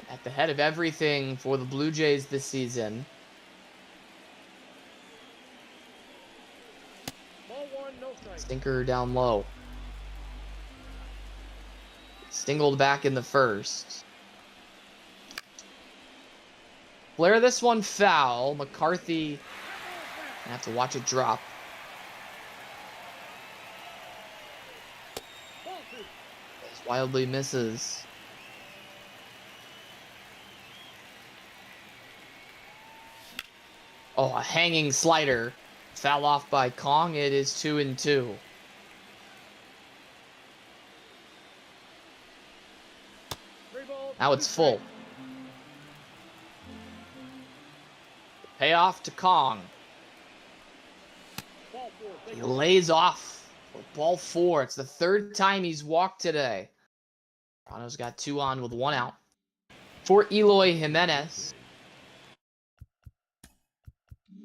Speaker 1: At the head of everything for the Blue Jays this season.
Speaker 2: Ball 1, no strike.
Speaker 1: Stinker down low. Stingled back in the first. Blair this one foul. McCarthy gonna have to watch it drop.
Speaker 2: Ball 2.
Speaker 1: As wildly misses. Oh, a hanging slider. Foul off by Kong. It is 2-2. Now it's full. Payoff to Kong.
Speaker 2: Ball 4.
Speaker 1: He lays off for ball 4. It's the 3rd time he's walked today. Toronto's got 2 on with 1 out. For Eloy Jimenez.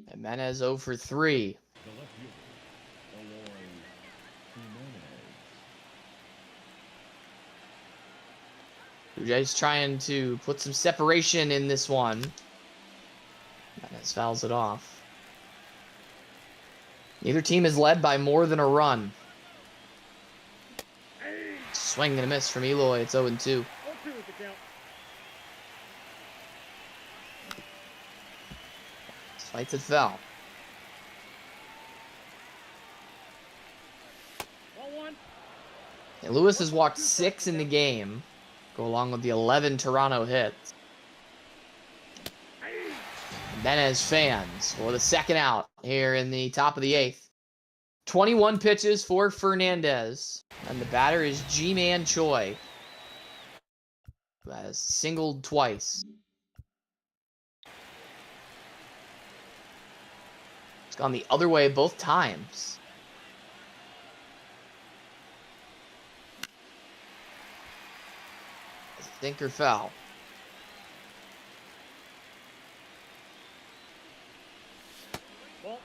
Speaker 1: Jimenez 0 for 3. Blue Jays trying to put some separation in this one. Jimenez fouls it off. Neither team is led by more than a run. Swing and a miss from Eloy. It's 0-2.
Speaker 2: 0-2 is the count.
Speaker 1: Fights it foul.
Speaker 2: Ball 1.
Speaker 1: And Lewis has walked 6 in the game. Go along with the 11 Toronto hits. Jimenez fans for the 2nd out here in the top of the 8th. 21 pitches for Fernandez. And the batter is G-Man Choi, who has singled twice. It's gone the other way both times. Stinker foul.
Speaker 2: Ball.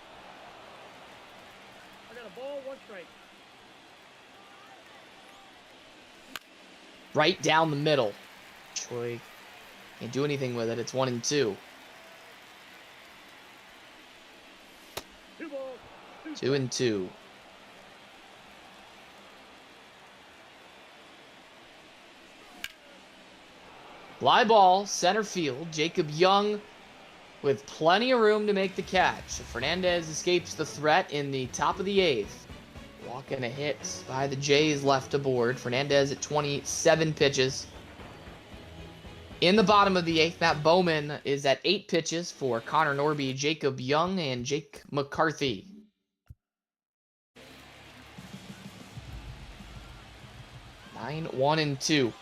Speaker 2: I got a ball, 1 strike.
Speaker 1: Right down the middle. Choi can't do anything with it. It's 1-2.
Speaker 2: 2 balls.
Speaker 1: 2-2. Fly ball, center field. Jacob Young with plenty of room to make the catch. Fernandez escapes the threat in the top of the 8th. Walk and a hit by the Jays left aboard. Fernandez at 27 pitches. In the bottom of the 8th, Matt Bowman is at 8 pitches for Connor Norby, Jacob Young, and Jake McCarthy. Nine, 1, and 2.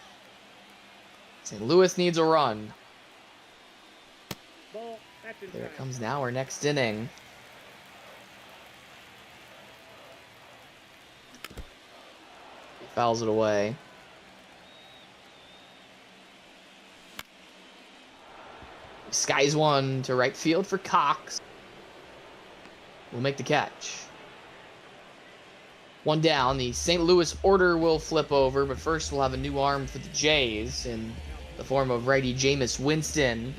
Speaker 1: St. Louis needs a run.
Speaker 2: Ball. That's inside.
Speaker 1: There it comes now, our next inning. He fouls it away. Skies one to right field for Cox. Will make the catch. One down. The St. Louis order will flip over, but first we'll have a new arm for the Jays in the form of righty Jameis Winston.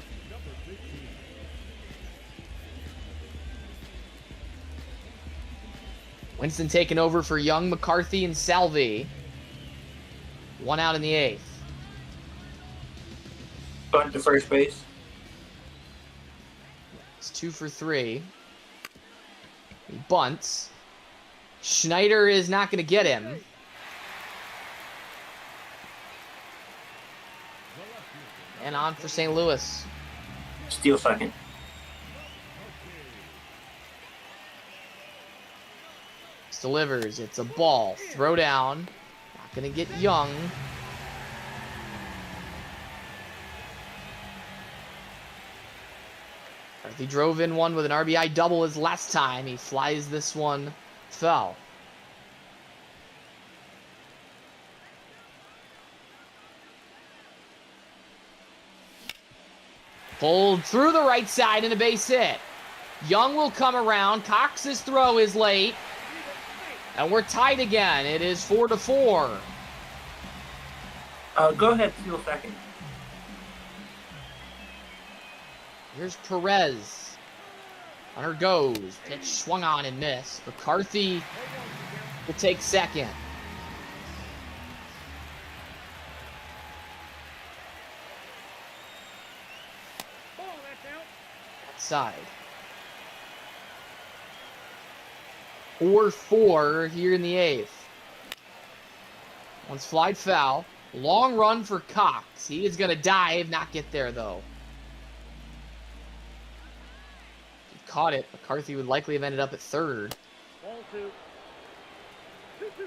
Speaker 1: Winston taking over for Young, McCarthy, and Salvi. One out in the 8th.
Speaker 5: Bunt to first base.
Speaker 1: It's 2 for 3. He bunts. Schneider is not going to get him. And on for St. Louis.
Speaker 5: Steal second.
Speaker 1: Delivers. It's a ball. Throw down. Not going to get Young. He drove in one with an RBI double his last time. He flies this one foul. Pulled through the right side and a base hit. Young will come around. Cox's throw is late. And we're tied again. It is 4-4.
Speaker 5: Go ahead, steal second.
Speaker 1: Here's Perez. Hunter goes. Pitch swung on and missed. McCarthy will take second.
Speaker 2: Ball. That's out.
Speaker 1: Outside. 4-4 here in the 8th. Once flied foul. Long run for Cox. He is going to dive, not get there though. He caught it. McCarthy would likely have ended up at third.
Speaker 2: Ball 2. 2-2 the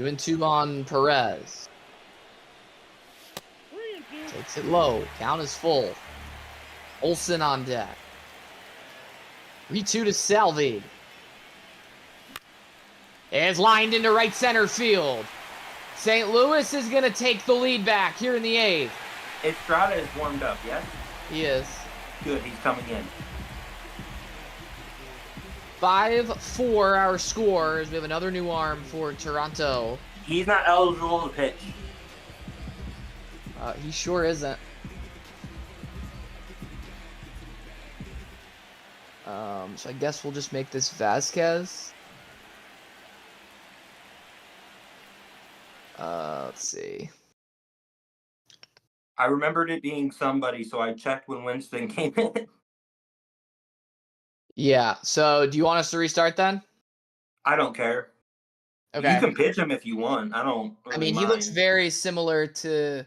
Speaker 2: count.
Speaker 1: 2-2 on Perez.
Speaker 2: 3-2.
Speaker 1: Takes it low. Count is full. Olsen on deck. 3-2 to Salvi. It's lined into right center field. St. Louis is going to take the lead back here in the 8th.
Speaker 5: Estrada is warmed up, yes?
Speaker 1: He is.
Speaker 5: Good, he's coming in.
Speaker 1: 5-4 our score as we have another new arm for Toronto.
Speaker 5: He's not eligible to pitch.
Speaker 1: He sure isn't. So I guess we'll just make this Vasquez. Let's see.
Speaker 5: I remembered it being somebody, so I checked when Winston came in.
Speaker 1: Yeah, so do you want us to restart then?
Speaker 5: I don't care.
Speaker 1: Okay.
Speaker 5: You can pitch him if you want. I don't really
Speaker 1: I mean, he
Speaker 5: mind.
Speaker 1: looks very similar to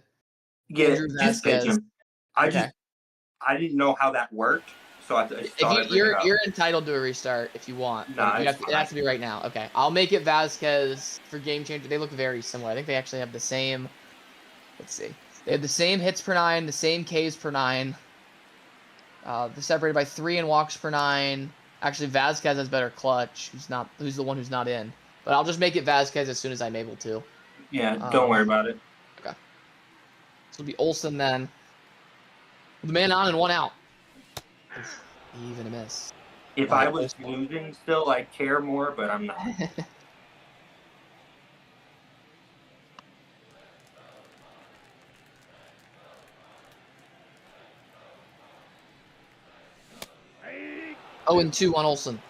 Speaker 5: Yeah,
Speaker 1: Andrew
Speaker 5: just pitch
Speaker 1: Vasquez.
Speaker 5: him. I
Speaker 1: Okay.
Speaker 5: didn't know how that worked, so I thought I'd bring it up.
Speaker 1: You're entitled to a restart if you want.
Speaker 5: Nah,
Speaker 1: But
Speaker 5: it's
Speaker 1: it has to be right now. Okay, I'll make it Vasquez for Game Changer. They look very similar. I think they actually have the same. Let's see. They have the same hits per 9, the same Ks per 9. They're separated by 3 in walks per 9. Actually, Vasquez has better clutch. Who's the one who's not in? But I'll just make it Vasquez as soon as I'm able to.
Speaker 5: Yeah, don't worry about it.
Speaker 1: Okay. This will be Olsen then. With the man on and 1 out. Oof, even a miss.
Speaker 5: If I was losing still, I'd care more, but I'm not.
Speaker 2: Hey.
Speaker 1: 0-2 on Olsen.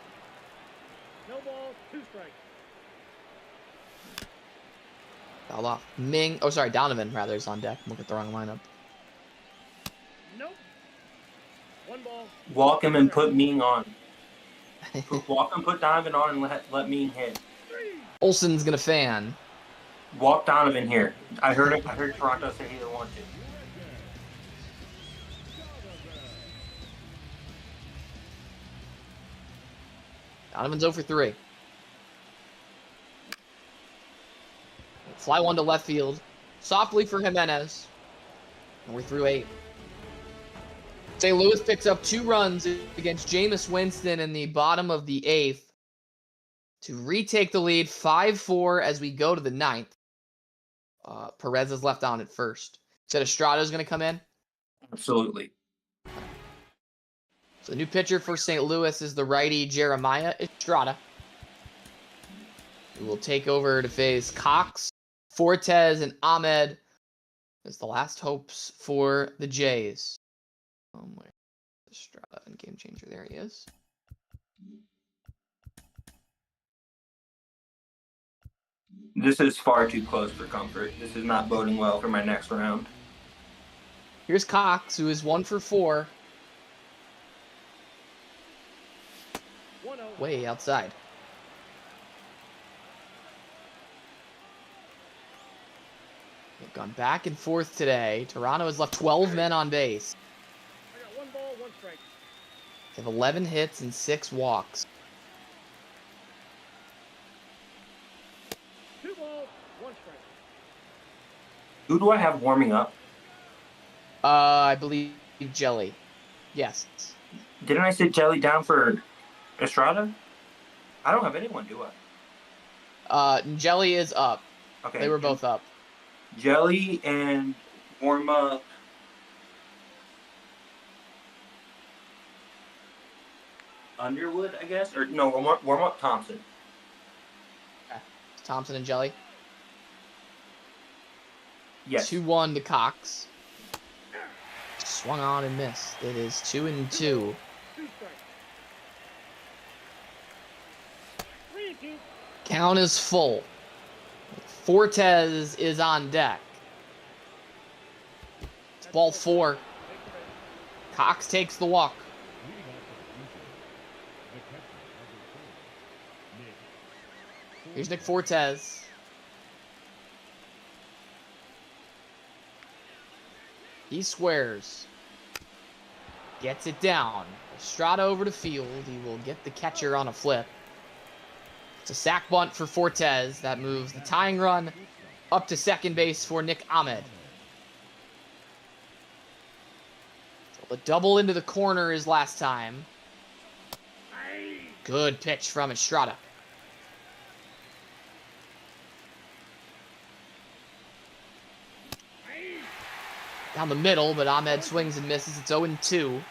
Speaker 2: No ball. 2 strikes.
Speaker 1: Fouled off. Donovan, rather, is on deck. I'm looking at the wrong lineup.
Speaker 2: Nope. One ball.
Speaker 5: Walk him and put Ming on. Walk him, put Donovan on, and let Ming hit.
Speaker 1: Olsen's going to fan.
Speaker 5: Walk Donovan here. I heard Toronto say he didn't want to.
Speaker 1: Donovan's 0 for 3. Fly one to left field. Softly for Jimenez. And we're through 8. St. Louis picks up 2 runs against Jameis Winston in the bottom of the 8th to retake the lead 5-4 as we go to the 9th. Perez is left on at first. Said Estrada's going to come in?
Speaker 5: Absolutely.
Speaker 1: So the new pitcher for St. Louis is the righty Jeremiah Estrada, who will take over to face Cox, Fortes, and Ahmed as the last hopes for the Jays. Where's Estrada and Game Changer? There he is.
Speaker 5: This is far too close for comfort. This is not boding well for my next round.
Speaker 1: Here's Cox, who is 1 for 4.
Speaker 2: 1-0.
Speaker 1: Way outside. They've gone back and forth today. Toronto has left 12 men on base.
Speaker 2: I got 1 ball, 1 strike.
Speaker 1: They have 11 hits and 6 walks.
Speaker 2: 2 balls, 1 strike.
Speaker 5: Who do I have warming up?
Speaker 1: I believe Jelly. Yes.
Speaker 5: Didn't I sit Jelly down for Estrada? I don't have anyone, do I?
Speaker 1: Jelly is up.
Speaker 5: Okay.
Speaker 1: They were both up.
Speaker 5: Jelly and warm up. Underwood, I guess? Or no, warm up Thompson.
Speaker 1: Okay. Thompson and Jelly.
Speaker 5: Yes.
Speaker 1: 2-1 to Cox. Swung on and missed. It is 2-2.
Speaker 2: 2 strikes. 3-2.
Speaker 1: Count is full. Fortes is on deck. It's ball 4. Cox takes the walk. Here's Nick Fortes. He squares. Gets it down. Estrada over to field. He will get the catcher on a flip. It's a sac bunt for Fortes. That moves the tying run up to second base for Nick Ahmed. So the double into the corner is last time. Good pitch from Estrada. Down the middle, but Ahmed swings and misses. It's 0-2.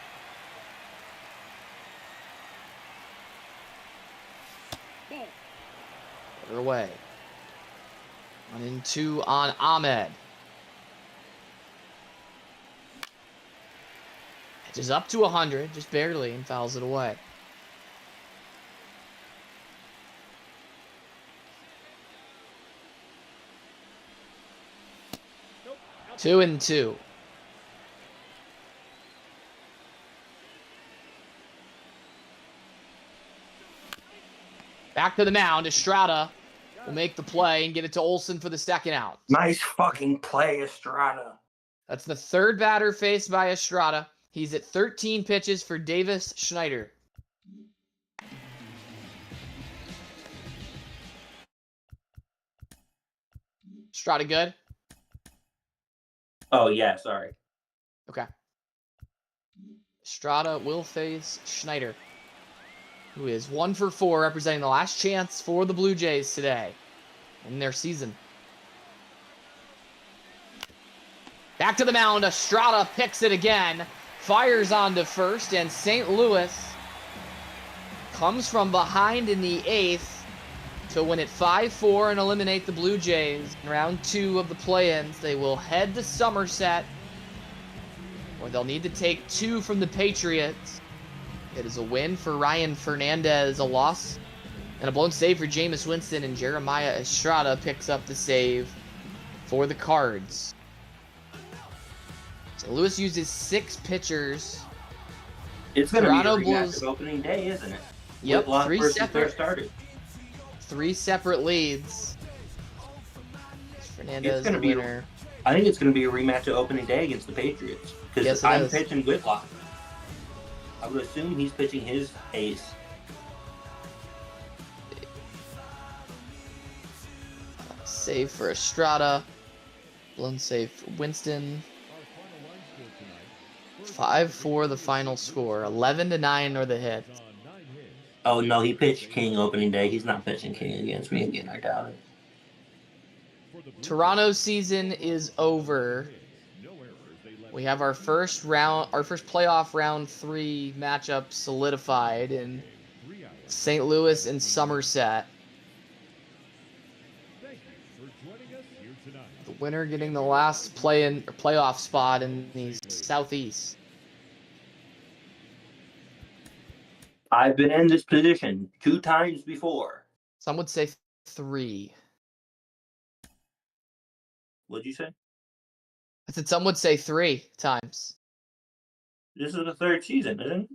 Speaker 1: Put her away. 1-2 on Ahmed. Pitches up to 100, just barely, and fouls it away.
Speaker 2: Nope.
Speaker 1: 2-2. Back to the mound. Estrada will make the play and get it to Olsen for the second out.
Speaker 5: Nice fucking play, Estrada.
Speaker 1: That's the third batter faced by Estrada. He's at 13 pitches for Davis Schneider. Estrada good?
Speaker 5: Oh, yeah, sorry.
Speaker 1: Okay. Estrada will face Schneider, who is 1 for 4, representing the last chance for the Blue Jays today in their season. Back to the mound. Estrada picks it again, fires onto first, and St. Louis comes from behind in the 8th to win it 5-4 and eliminate the Blue Jays. In round 2 of the play-ins, they will head to Somerset, where they'll need to take 2 from the Patriots. It is a win for Ryan Fernandez, a loss, and a blown save for Jameis Winston, and Jeremiah Estrada picks up the save for the Cards. St. Louis uses 6 pitchers.
Speaker 5: It's going to be a
Speaker 1: Toronto
Speaker 5: rematch
Speaker 1: Blues.
Speaker 5: of opening day, isn't it?
Speaker 1: Yep,
Speaker 5: Whitlock
Speaker 1: three
Speaker 5: versus their
Speaker 1: separate
Speaker 5: starters.
Speaker 1: 3 separate leads. Fernandez
Speaker 5: It's gonna
Speaker 1: the
Speaker 5: be-
Speaker 1: winner.
Speaker 5: I think it's going to be a rematch of opening day against the Patriots. Because
Speaker 1: Yes, it
Speaker 5: I'm
Speaker 1: is.
Speaker 5: pitching Whitlock. I would assume he's pitching his ace.
Speaker 1: Save for Estrada. Blown save for Winston. 5-4 the final score. 11-9 are the hits.
Speaker 5: Oh, no, he pitched King opening day. He's not pitching King against me again. I doubt it.
Speaker 1: Toronto's season is over. We have our first playoff round 3 matchup solidified in St. Louis and Somerset. The winner getting the last playoff spot in the Southeast.
Speaker 5: I've been in this position 2 times before.
Speaker 1: Some would say 3.
Speaker 5: What'd you say?
Speaker 1: I said some would say 3 times.
Speaker 5: This is the 3rd season, isn't it?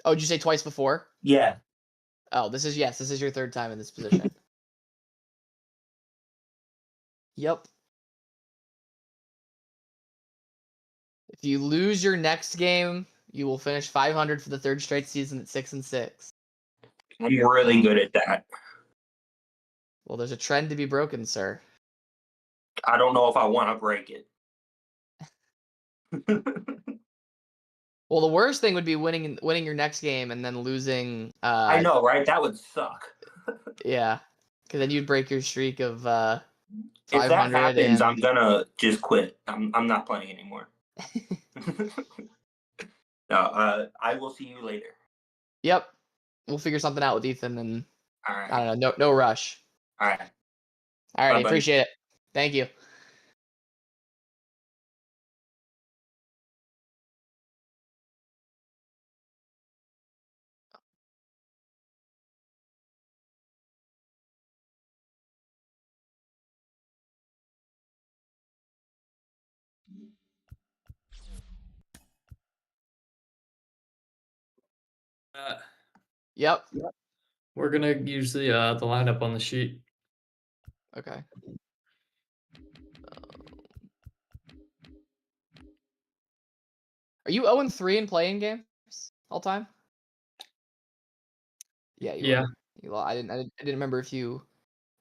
Speaker 1: Oh, did you say twice before?
Speaker 5: Yeah.
Speaker 1: Oh, this is your 3rd time in this position. Yep. If you lose your next game, you will finish 500 for the 3rd straight season at 6-6.
Speaker 5: I'm really good at that.
Speaker 1: Well, there's a trend to be broken, sir.
Speaker 5: I don't know if I want to break it.
Speaker 1: Well, the worst thing would be winning your next game and then losing.
Speaker 5: I know, right? That would suck.
Speaker 1: Yeah, because then you'd break your streak of 500.
Speaker 5: If that happens,
Speaker 1: and...
Speaker 5: I'm gonna just quit. I'm not playing anymore. No, I will see you later.
Speaker 1: Yep, we'll figure something out with Ethan, and
Speaker 5: All right.
Speaker 1: I don't know, no rush.
Speaker 5: All right.
Speaker 1: All right,
Speaker 5: Bye, buddy.
Speaker 1: appreciate it. Thank you. Yep.
Speaker 6: We're gonna use the lineup on the sheet.
Speaker 1: Okay. Are you 0-3 in playing games all time? Yeah.
Speaker 6: Yeah.
Speaker 1: I didn't remember if you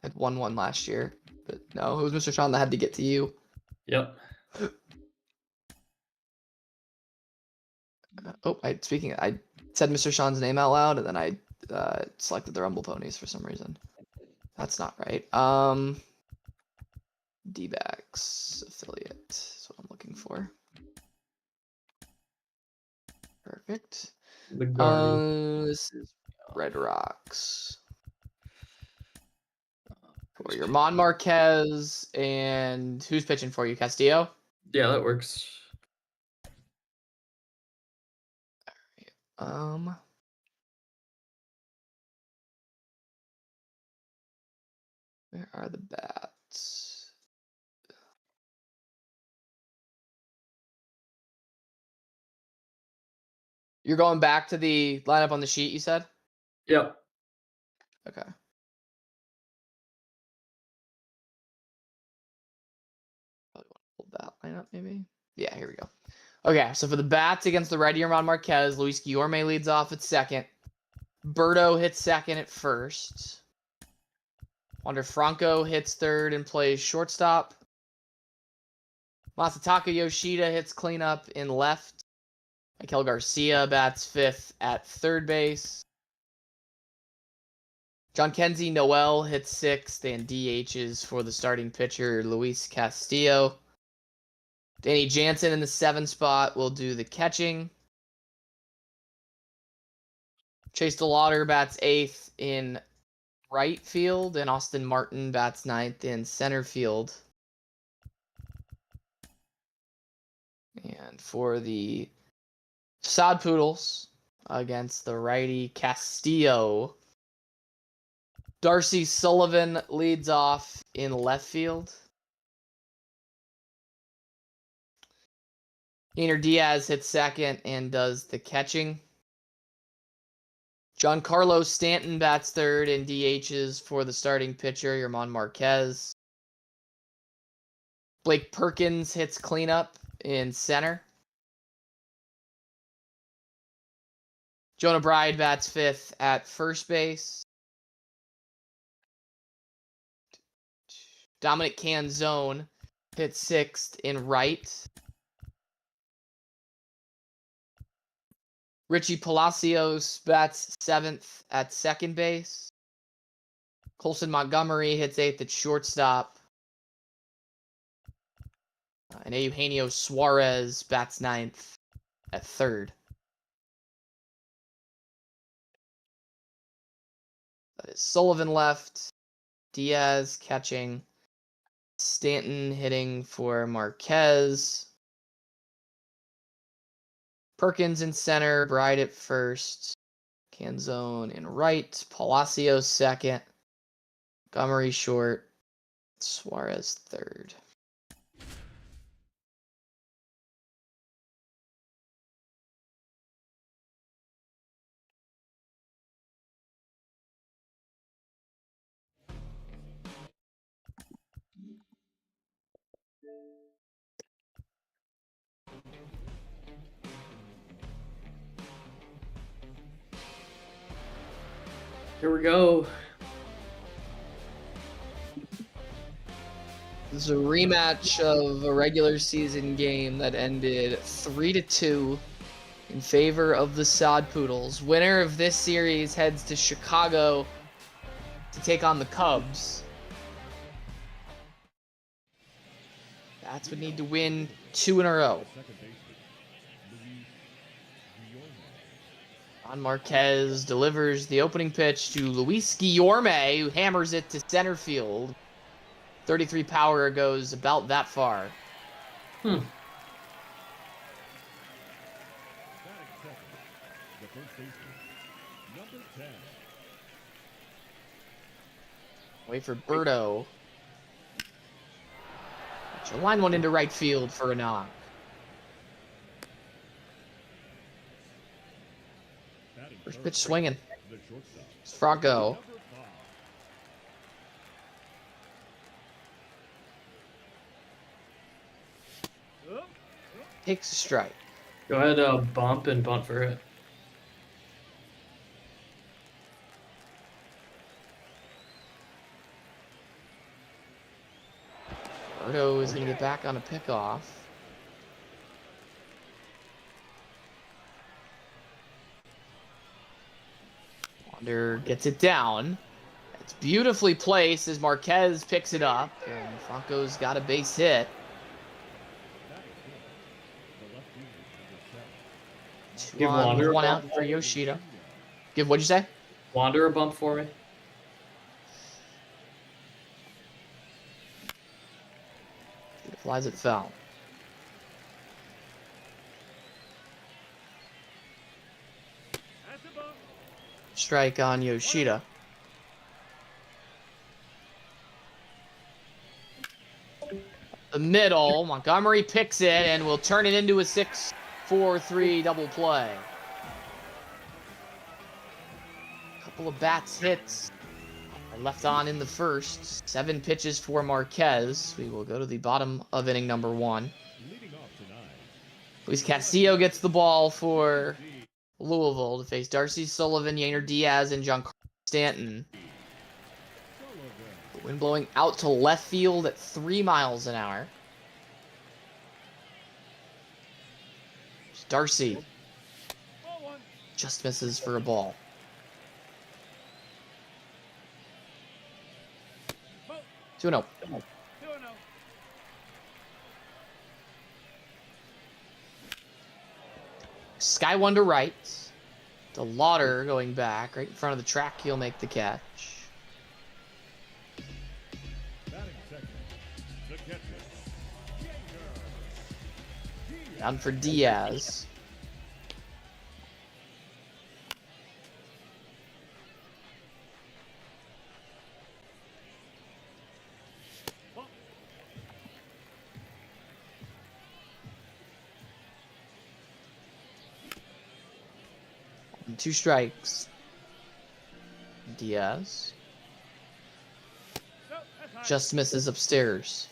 Speaker 1: had won one last year, but no, it was Mr. Sean that had to get to you.
Speaker 6: Yep.
Speaker 1: I said Mr. Sean's name out loud, and then I selected the Rumble Ponies for some reason. That's not right. D-backs affiliate is what I'm looking for. Perfect.
Speaker 6: The Guardian.
Speaker 1: This is Red Rocks. For your Mon Marquez, and who's pitching for you, Castillo?
Speaker 6: Yeah, that works.
Speaker 1: Where are the bats? You're going back to the lineup on the sheet, you said?
Speaker 6: Yep.
Speaker 1: Okay. Probably want to hold that lineup, maybe? Yeah, here we go. Okay, so for the bats against the righty Ron Marquez, Luis Guillorme leads off at second. Berto hits second at first. Wander Franco hits third and plays shortstop. Masataka Yoshida hits cleanup in left. Mikel Garcia bats fifth at third base. John Kenzie Noel hits sixth and DHs for the starting pitcher, Luis Castillo. Danny Jansen in the 7 spot will do the catching. Chase DeLauder bats 8th in right field, and Austin Martin bats 9th in center field. And for the Sod Poodles against the righty Castillo, Darcy Sullivan leads off in left field. Yainer Diaz hits second and does the catching. Giancarlo Stanton bats third and DHs for the starting pitcher, Yerman Marquez. Blake Perkins hits cleanup in center. Jonah Bride bats fifth at first base. Dominic Canzone hits sixth in right. Richie Palacios bats seventh at second base. Colson Montgomery hits eighth at shortstop. And Eugenio Suarez bats ninth at third. That is Sullivan left. Diaz catching. Stanton hitting for Marquez. Perkins in center. Bride at first. Canzone in right. Palacios second. Montgomery short. Suarez third.
Speaker 6: Here we go.
Speaker 1: This is a rematch of a regular season game that ended 3-2 in favor of the Sod Poodles. Winner of this series heads to Chicago to take on the Cubs. Bats would need to win 2 in a row. Juan Marquez delivers the opening pitch to Luis Guillorme, who hammers it to center field. 33 power goes about that far. Wait for Berto. She'll line one into right field for a knock. First pitch swinging. It's Franco. Takes a strike.
Speaker 6: Go ahead, bump and bunt for it.
Speaker 1: Berto is going to get back on a pickoff. Wander gets it down. It's beautifully placed as Marquez picks it up, and Franco's got a base hit.
Speaker 6: Give Wander
Speaker 1: One
Speaker 6: a
Speaker 1: out
Speaker 6: bump.
Speaker 1: for Yoshida. What'd you say?
Speaker 6: Wander a bump for me.
Speaker 1: Flies it foul. Strike on Yoshida. The middle, Montgomery picks it and will turn it into a 6-4-3 double play. Couple of bats hits are left on in the first. 7 pitches for Marquez. We will go to the bottom of inning number 1. Luis Castillo gets the ball for Louisville to face Darcy Sullivan, Yainer Diaz, and Giancarlo Stanton. The wind blowing out to left field at 3 miles an hour. Darcy just misses for a ball. Two and 0. Sky one to right. The Lauder going back right in front of the track. He'll make the catch. Down for Diaz. 2 strikes. Diaz
Speaker 2: No, that's high.
Speaker 1: just misses upstairs.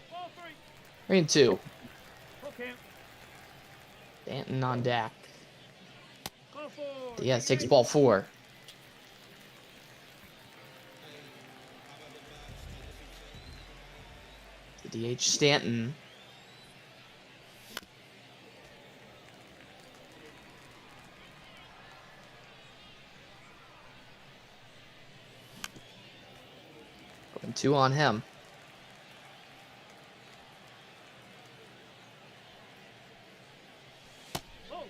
Speaker 2: Ball 3.
Speaker 1: 3 and 2.
Speaker 2: Full count.
Speaker 1: Stanton on deck.
Speaker 2: Ball 4.
Speaker 1: Diaz takes ball 4. The DH Stanton. Going 2 on him.
Speaker 2: Oh.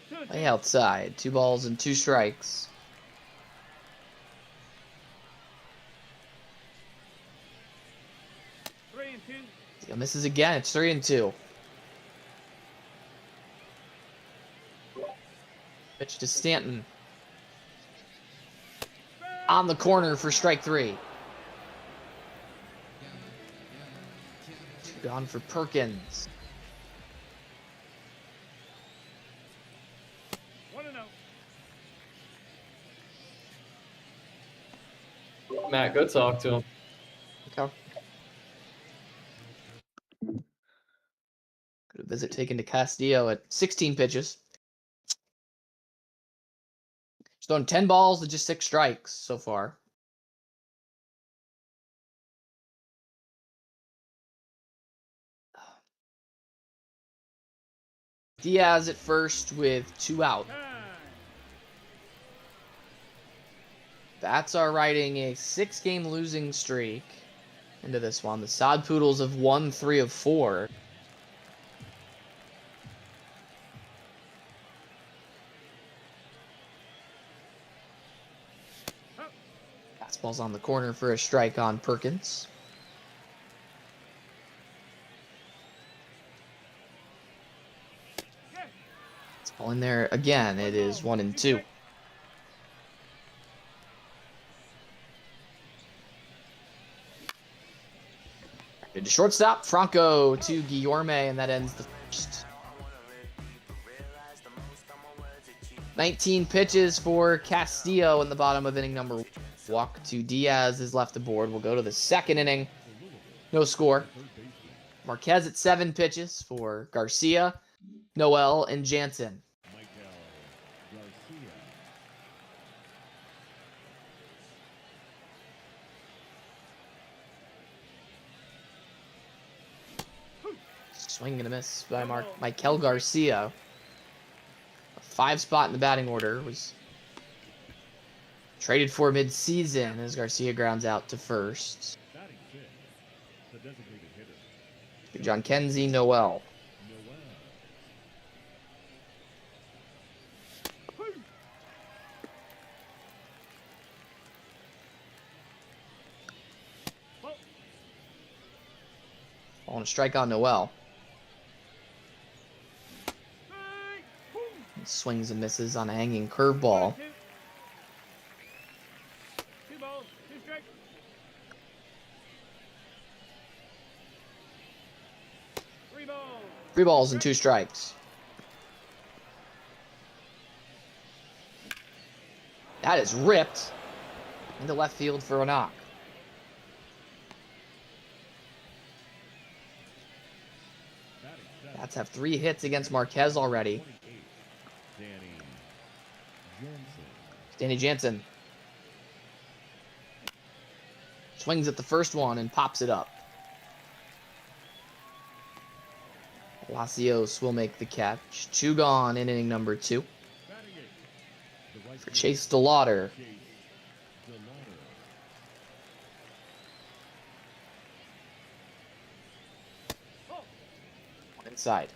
Speaker 2: Two and
Speaker 1: Way
Speaker 2: 2.
Speaker 1: outside. 2 balls and 2 strikes.
Speaker 2: 3 and 2.
Speaker 1: He misses again. It's 3 and 2. Pitch to Stanton. On the corner for strike 3. 2 gone for Perkins.
Speaker 2: 1 and 0.
Speaker 6: Matt, go talk to him.
Speaker 1: Okay. Got a visit taken to Castillo at 16 pitches. He's thrown 10 balls and just 6 strikes so far. Diaz at first with 2 out.
Speaker 2: Time.
Speaker 1: Bats are riding a 6-game losing streak into this one. The Sod Poodles have won 3 of 4. Fastball's on the corner for a strike on Perkins.
Speaker 2: Yeah.
Speaker 1: It's ball in there again. It is 1 and 2. To shortstop, Franco to Guillorme, and that ends the first. 19 pitches for Castillo in the bottom of inning number 1. Walk to Diaz is left aboard. We'll go to the second inning. No score. Marquez at 7 pitches for Garcia, Noel, and Jansen.
Speaker 4: Michael Garcia.
Speaker 1: Swing and a miss by Michael Garcia. A 5 spot in the batting order was traded for mid-season as Garcia grounds out to first.
Speaker 4: Batting 6. The designated hitter.
Speaker 1: John Kenzie, Noel.
Speaker 4: Noel.
Speaker 2: Ball.
Speaker 1: On a strike on Noel.
Speaker 2: Strike. Boom.
Speaker 1: He swings and misses on a hanging curveball.
Speaker 2: 2. 2 balls. 2 strikes. 3 balls.
Speaker 1: 3 balls and 2 strikes. That is ripped into left field for a knock.
Speaker 4: Batting 7.
Speaker 1: Bats have 3 hits against Marquez already.
Speaker 4: 28. Danny Johnson.
Speaker 1: Danny Jansen swings at the first one and pops it up. Palacios will make the catch. 2 gone in inning number 2
Speaker 4: Batting 8. The right
Speaker 1: for
Speaker 4: fielder,
Speaker 1: Chase DeLauder.
Speaker 4: Chase DeLauder.
Speaker 2: Ball.
Speaker 1: Inside.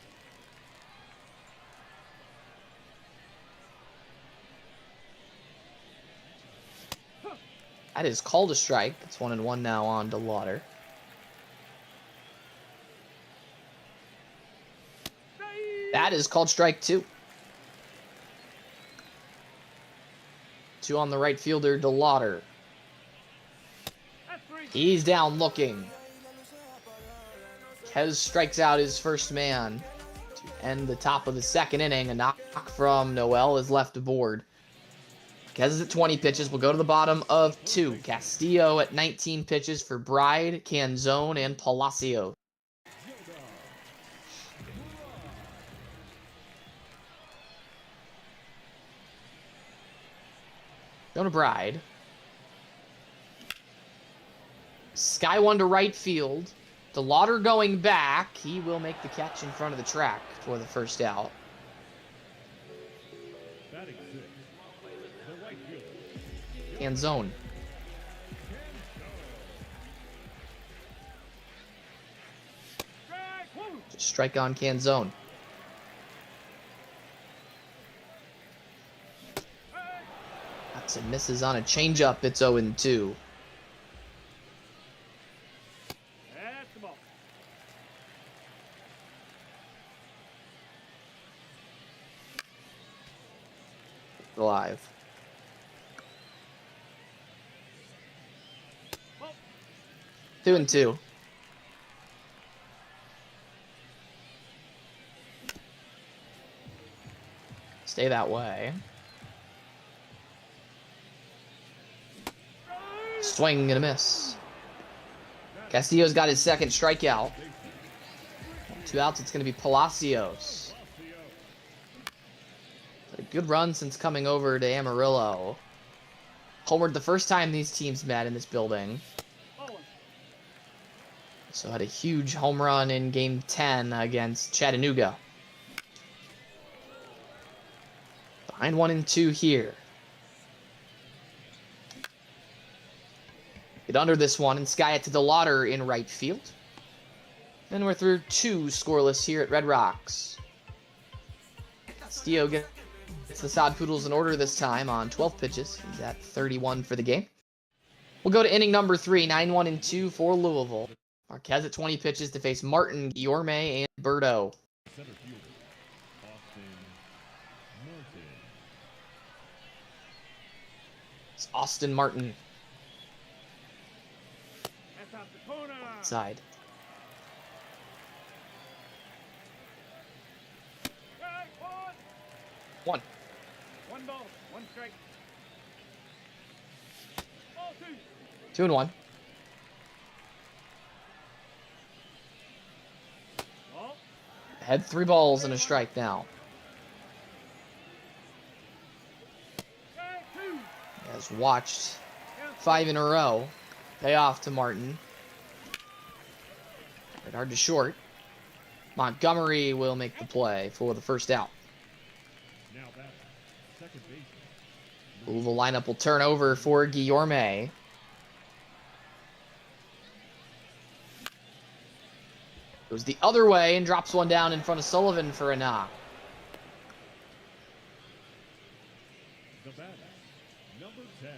Speaker 1: That is called a strike. It's 1-1 now on DeLauder. That is called strike 2. 2 on the right fielder, DeLauder.
Speaker 2: That's 3.
Speaker 1: He's down looking. Kez strikes out his first man to end the top of the second inning. A knock from Noel is left aboard. Kez is at 20 pitches. We'll go to the bottom of 2. Castillo at 19 pitches for Bride, Canzone, and Palacio. Go to Bride. Sky one to right field. DeLauder going back. He will make the catch in front of the track for the first out.
Speaker 4: Batting six, the right fielder.
Speaker 1: And zone.
Speaker 2: Strike. Woo.
Speaker 1: Just strike on Canzone. That's a misses on a changeup. It's 0-2.
Speaker 2: That's the ball.
Speaker 1: Live.
Speaker 2: Ball.
Speaker 1: 2-2. Stay that way. Swing and a miss. Castillo's got his second strikeout. 2 outs, it's going to be Palacios. A good run since coming over to Amarillo. Homered the first time these teams met in this building.
Speaker 2: Ball.
Speaker 1: So had a huge home run in Game 10 against Chattanooga. Behind 1-2 here. Get under this one and sky it to DeLauder in right field. Then we're through 2 scoreless here at Red Rocks. Castillo gets the Sod Poodles in order this time on 12 pitches. He's at 31 for the game. We'll go to inning number 3, 9-1-2 for Louisville. Marquez at 20 pitches to face Martin, Guillorme, and Berto.
Speaker 4: Center fielder, Austin Martin.
Speaker 1: It's Austin Martin
Speaker 2: That's out the corner.
Speaker 1: side.
Speaker 2: Strike. One.
Speaker 1: 1.
Speaker 2: 1 ball. 1 strike. Ball 2.
Speaker 1: 2-1.
Speaker 2: Ball.
Speaker 1: Had 3 balls and a strike now.
Speaker 2: Strike 2.
Speaker 1: Has watched 5 in a row. Payoff to Martin. Right hard to short. Montgomery will make the play for the first out.
Speaker 4: Now batting, second baseman.
Speaker 1: Louisville lineup will turn over for Guillorme. Goes the other way and drops one down in front of Sullivan for a knock.
Speaker 4: The batter, number 10.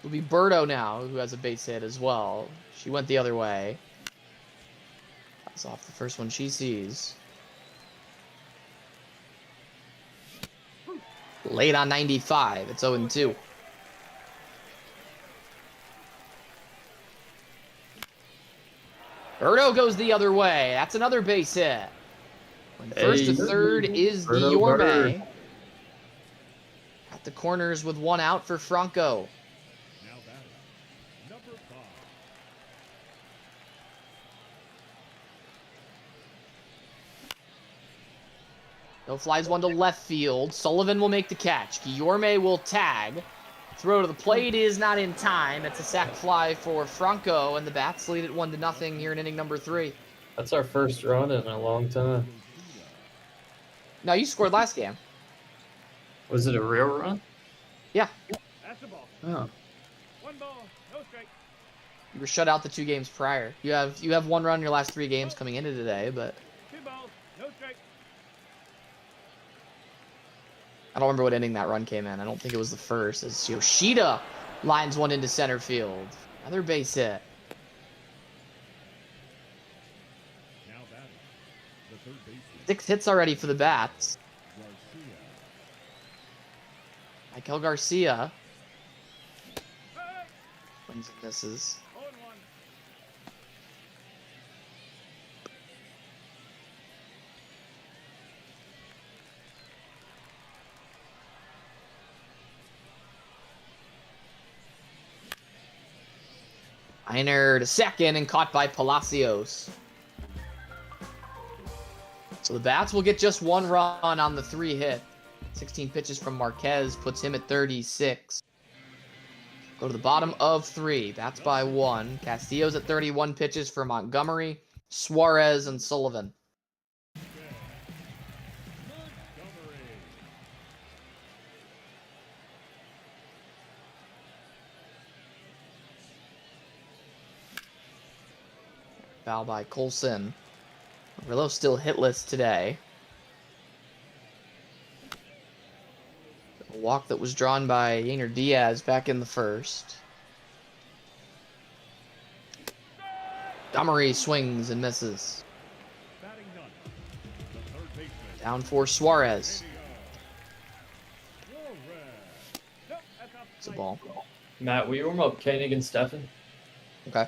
Speaker 1: It'll be Berto now, who has a base hit as well. She went the other way. That's off the first one she sees. Late on 95. It's 0-2. Berto goes the other way. That's another base hit. First to third is Guillorme. At the corners with 1 out for Franco.
Speaker 4: Now batting, number 5.
Speaker 1: No flies one to left field. Sullivan will make the catch. Guillorme will tag. Throw to the plate is not in time. It's a sac fly for Franco, and the Bats lead it 1-0 here in inning number 3.
Speaker 6: That's our first run in a long time.
Speaker 1: No, you scored last game.
Speaker 6: Was it a real run?
Speaker 1: Yeah,
Speaker 2: That's the ball.
Speaker 6: Oh.
Speaker 2: 1 ball. No strike.
Speaker 1: you were shut out the 2 games prior. You have 1 run in your last 3 games coming into today, but
Speaker 2: 2 balls. No strike.
Speaker 1: I don't remember what inning that run came in. I don't think it was the first. As Yoshida lines one into center field. Another base hit.
Speaker 4: Now batting, the third baseman,
Speaker 1: 6 hits already for the Bats.
Speaker 4: Garcia.
Speaker 1: Michael Garcia
Speaker 2: Hey!
Speaker 1: swings and misses.
Speaker 2: 0-1.
Speaker 1: Einer to second and caught by Palacios. So the Bats will get just one run on the 3 hit. 16 pitches from Marquez puts him at 36. Go to the bottom of 3. Bats by 1. Castillo's at 31 pitches for Montgomery, Suarez, and Sullivan. Foul by Colson. Amarillo still hitless today. A walk that was drawn by Yainer Diaz back in the first. Montgomery swings and misses.
Speaker 2: Batting none. The third baseman.
Speaker 1: Down for Suarez.
Speaker 2: Suarez. Nope, that's off
Speaker 1: It's a
Speaker 2: strike.
Speaker 1: ball.
Speaker 6: Matt, will you warm up Koenig and Stefan?
Speaker 1: Okay.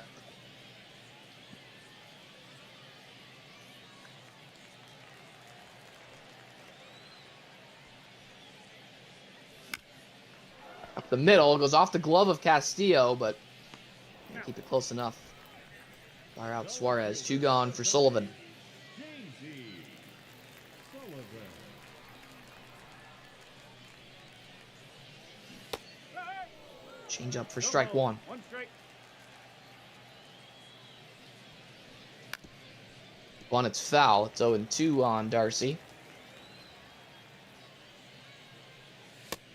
Speaker 1: Up the middle, goes off the glove of Castillo, but can't keep it close enough. Fire out Suarez, 2 gone for Sullivan.
Speaker 4: Jamesy Sullivan.
Speaker 2: Hey!
Speaker 1: Change up for
Speaker 2: No
Speaker 1: strike
Speaker 2: ball.
Speaker 1: 1.
Speaker 2: 1 strike.
Speaker 1: One, it's foul. It's 0-2 on Darcy.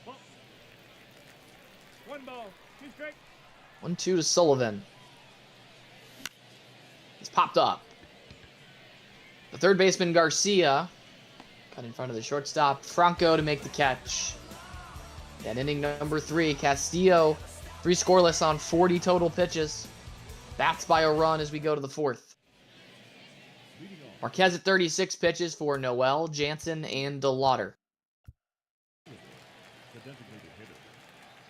Speaker 2: Ball. 1 ball. 2 strike.
Speaker 1: 1-2 to Sullivan. It's popped up. The third baseman, Garcia, cut in front of the shortstop, Franco, to make the catch. And inning number 3, Castillo, 3 scoreless on 40 total pitches. Bats by a run as we go to the 4th.
Speaker 4: Leading off.
Speaker 1: Marquez at 36 pitches for Noel, Jansen, and DeLauder.
Speaker 4: The designated hitter.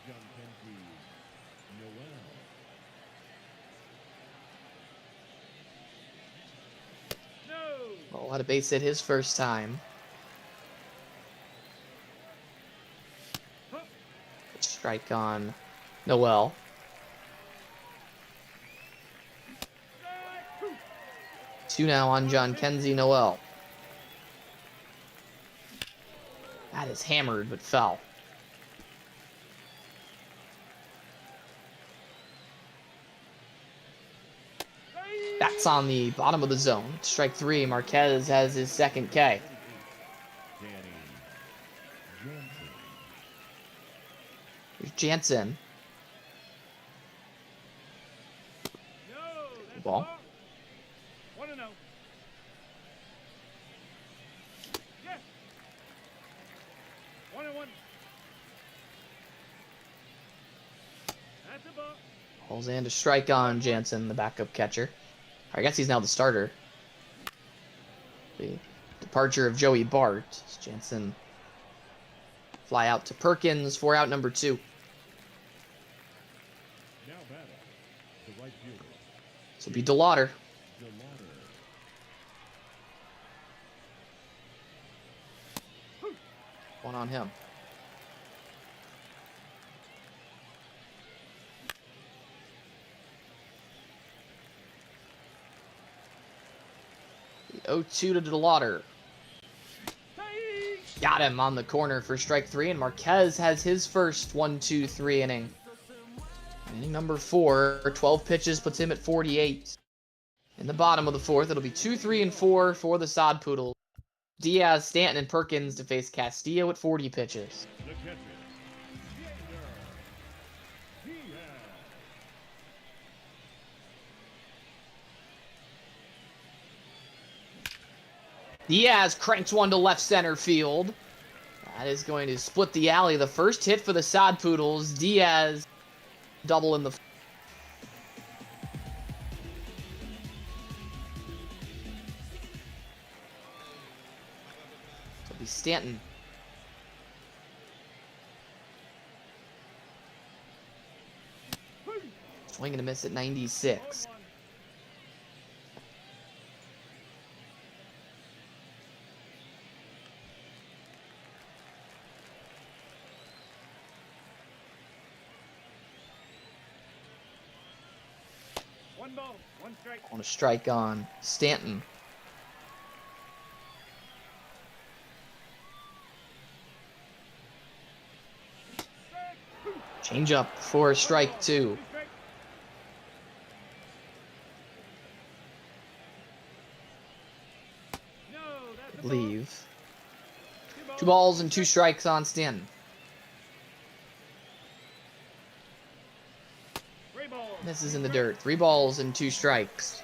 Speaker 4: John Kenzie Noel.
Speaker 2: No.
Speaker 1: Well, had a base hit his first time. Strike on Noel.
Speaker 2: Strike.
Speaker 1: 2 now on John Kenzie Noel. That is hammered, but fell. That's on the bottom of the zone. Strike 3. Marquez has his second K.
Speaker 4: Danny Johnson.
Speaker 1: Here's Jansen.
Speaker 2: No. That's a
Speaker 1: Ball.
Speaker 2: 1-0. Yes. 1-1. That's a ball.
Speaker 1: Pulls in to strike on Jansen, the backup catcher. I guess he's now the starter. The departure of Joey Bart. Jansen fly out to Perkins for out number 2.
Speaker 4: Now batting. The right fielder.
Speaker 1: This will be DeLauder.
Speaker 4: DeLauder.
Speaker 1: One on him. The 0-2 to DeLauder. Got him on the corner for strike 3, and Marquez has his first 1-2-3 inning. Inning number 4, 12 pitches puts him at 48. In the bottom of the 4th, it'll be 2, 3, and 4 for the Sod Poodles. Diaz, Stanton, and Perkins to face Castillo at 40 pitches.
Speaker 2: The catcher.
Speaker 1: Diaz cranks one to left center field. That is going to split the alley. The first hit for the Sod Poodles. Diaz double in the... It'll be Stanton. Swing and a miss at 96.
Speaker 2: One ball, one strike.
Speaker 1: On a strike on Stanton. Change up for strike 2.
Speaker 2: No, that's a ball.
Speaker 1: Leave. 2 balls and 2 strikes on Stanton.
Speaker 2: Three balls.
Speaker 1: This is in the dirt. 3 balls and 2 strikes.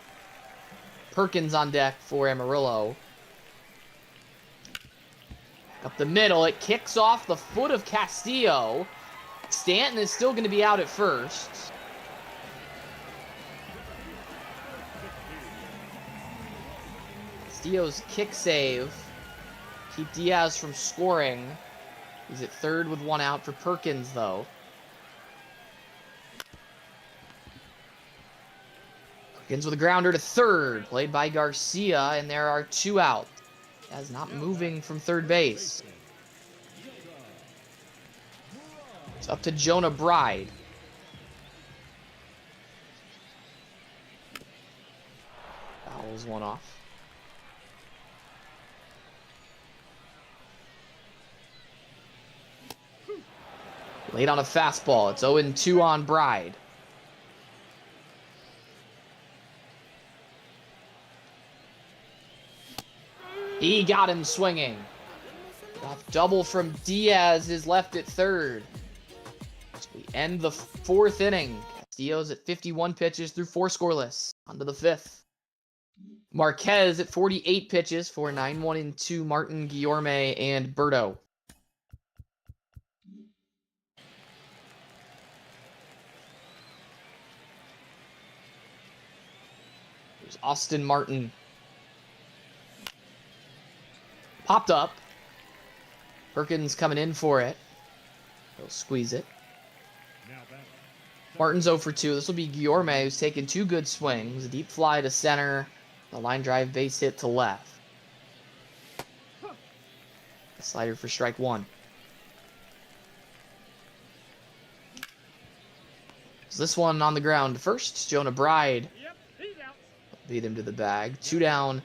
Speaker 1: Perkins on deck for Amarillo. Up the middle, it kicks off the foot of Castillo. Stanton is still going to be out at first. Castillo's kick save. Keep Diaz from scoring. He's at third with 1 out for Perkins, though. Perkins with a grounder to third, played by Garcia, and there are 2 out. As not moving from third base. It's up to Jonah Bride. Fouls 1 off. Late on a fastball. It's 0-2 on Bride. He got him swinging. Got double from Diaz is left at third. As we end the 4th inning. Castillo's at 51 pitches through 4 scoreless. On to the 5th. Marquez at 48 pitches for 9-1-2 Martin, Guillorme, and Berto. There's Austin Martin. Popped up. Perkins coming in for it. He'll squeeze it. Martin's 0 for 2. This will be Guillorme, who's taken 2 good swings. A deep fly to center. A line drive base hit to left. A slider for strike 1. So this one on the ground first. Jonah Bride
Speaker 2: Yep, he's out.
Speaker 1: beat him to the bag. 2 down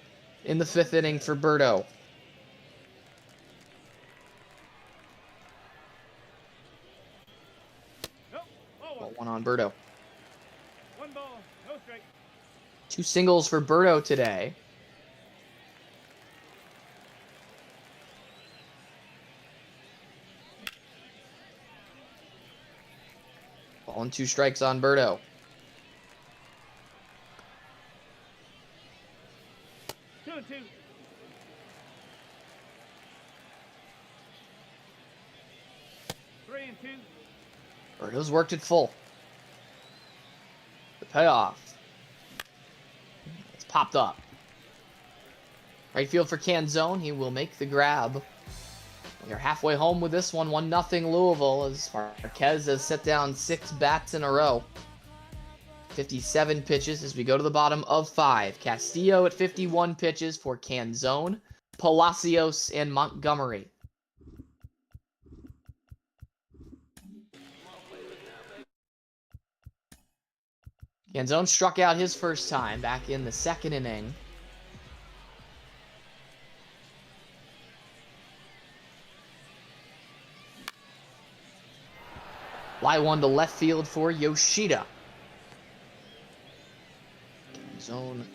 Speaker 1: in the 5th inning for Berto.
Speaker 2: Nope. Oh,
Speaker 1: Ball 1 on Berto.
Speaker 2: one ball, no strike.
Speaker 1: 2 singles for Berto today. Ball and 2 strikes on Berto.
Speaker 2: Two and two. Three and two.
Speaker 1: Berto's worked it full. The payoff. It's popped up. Right field for Canzone. He will make the grab. You're halfway home with this one. 1-0 Louisville as Marquez has set down 6 bats in a row. 57 pitches as we go to the bottom of 5. Castillo at 51 pitches for Canzone, Palacios, and Montgomery. Canzone struck out his first time back in the 2nd inning. Fly 1 to left field for Yoshida. Zone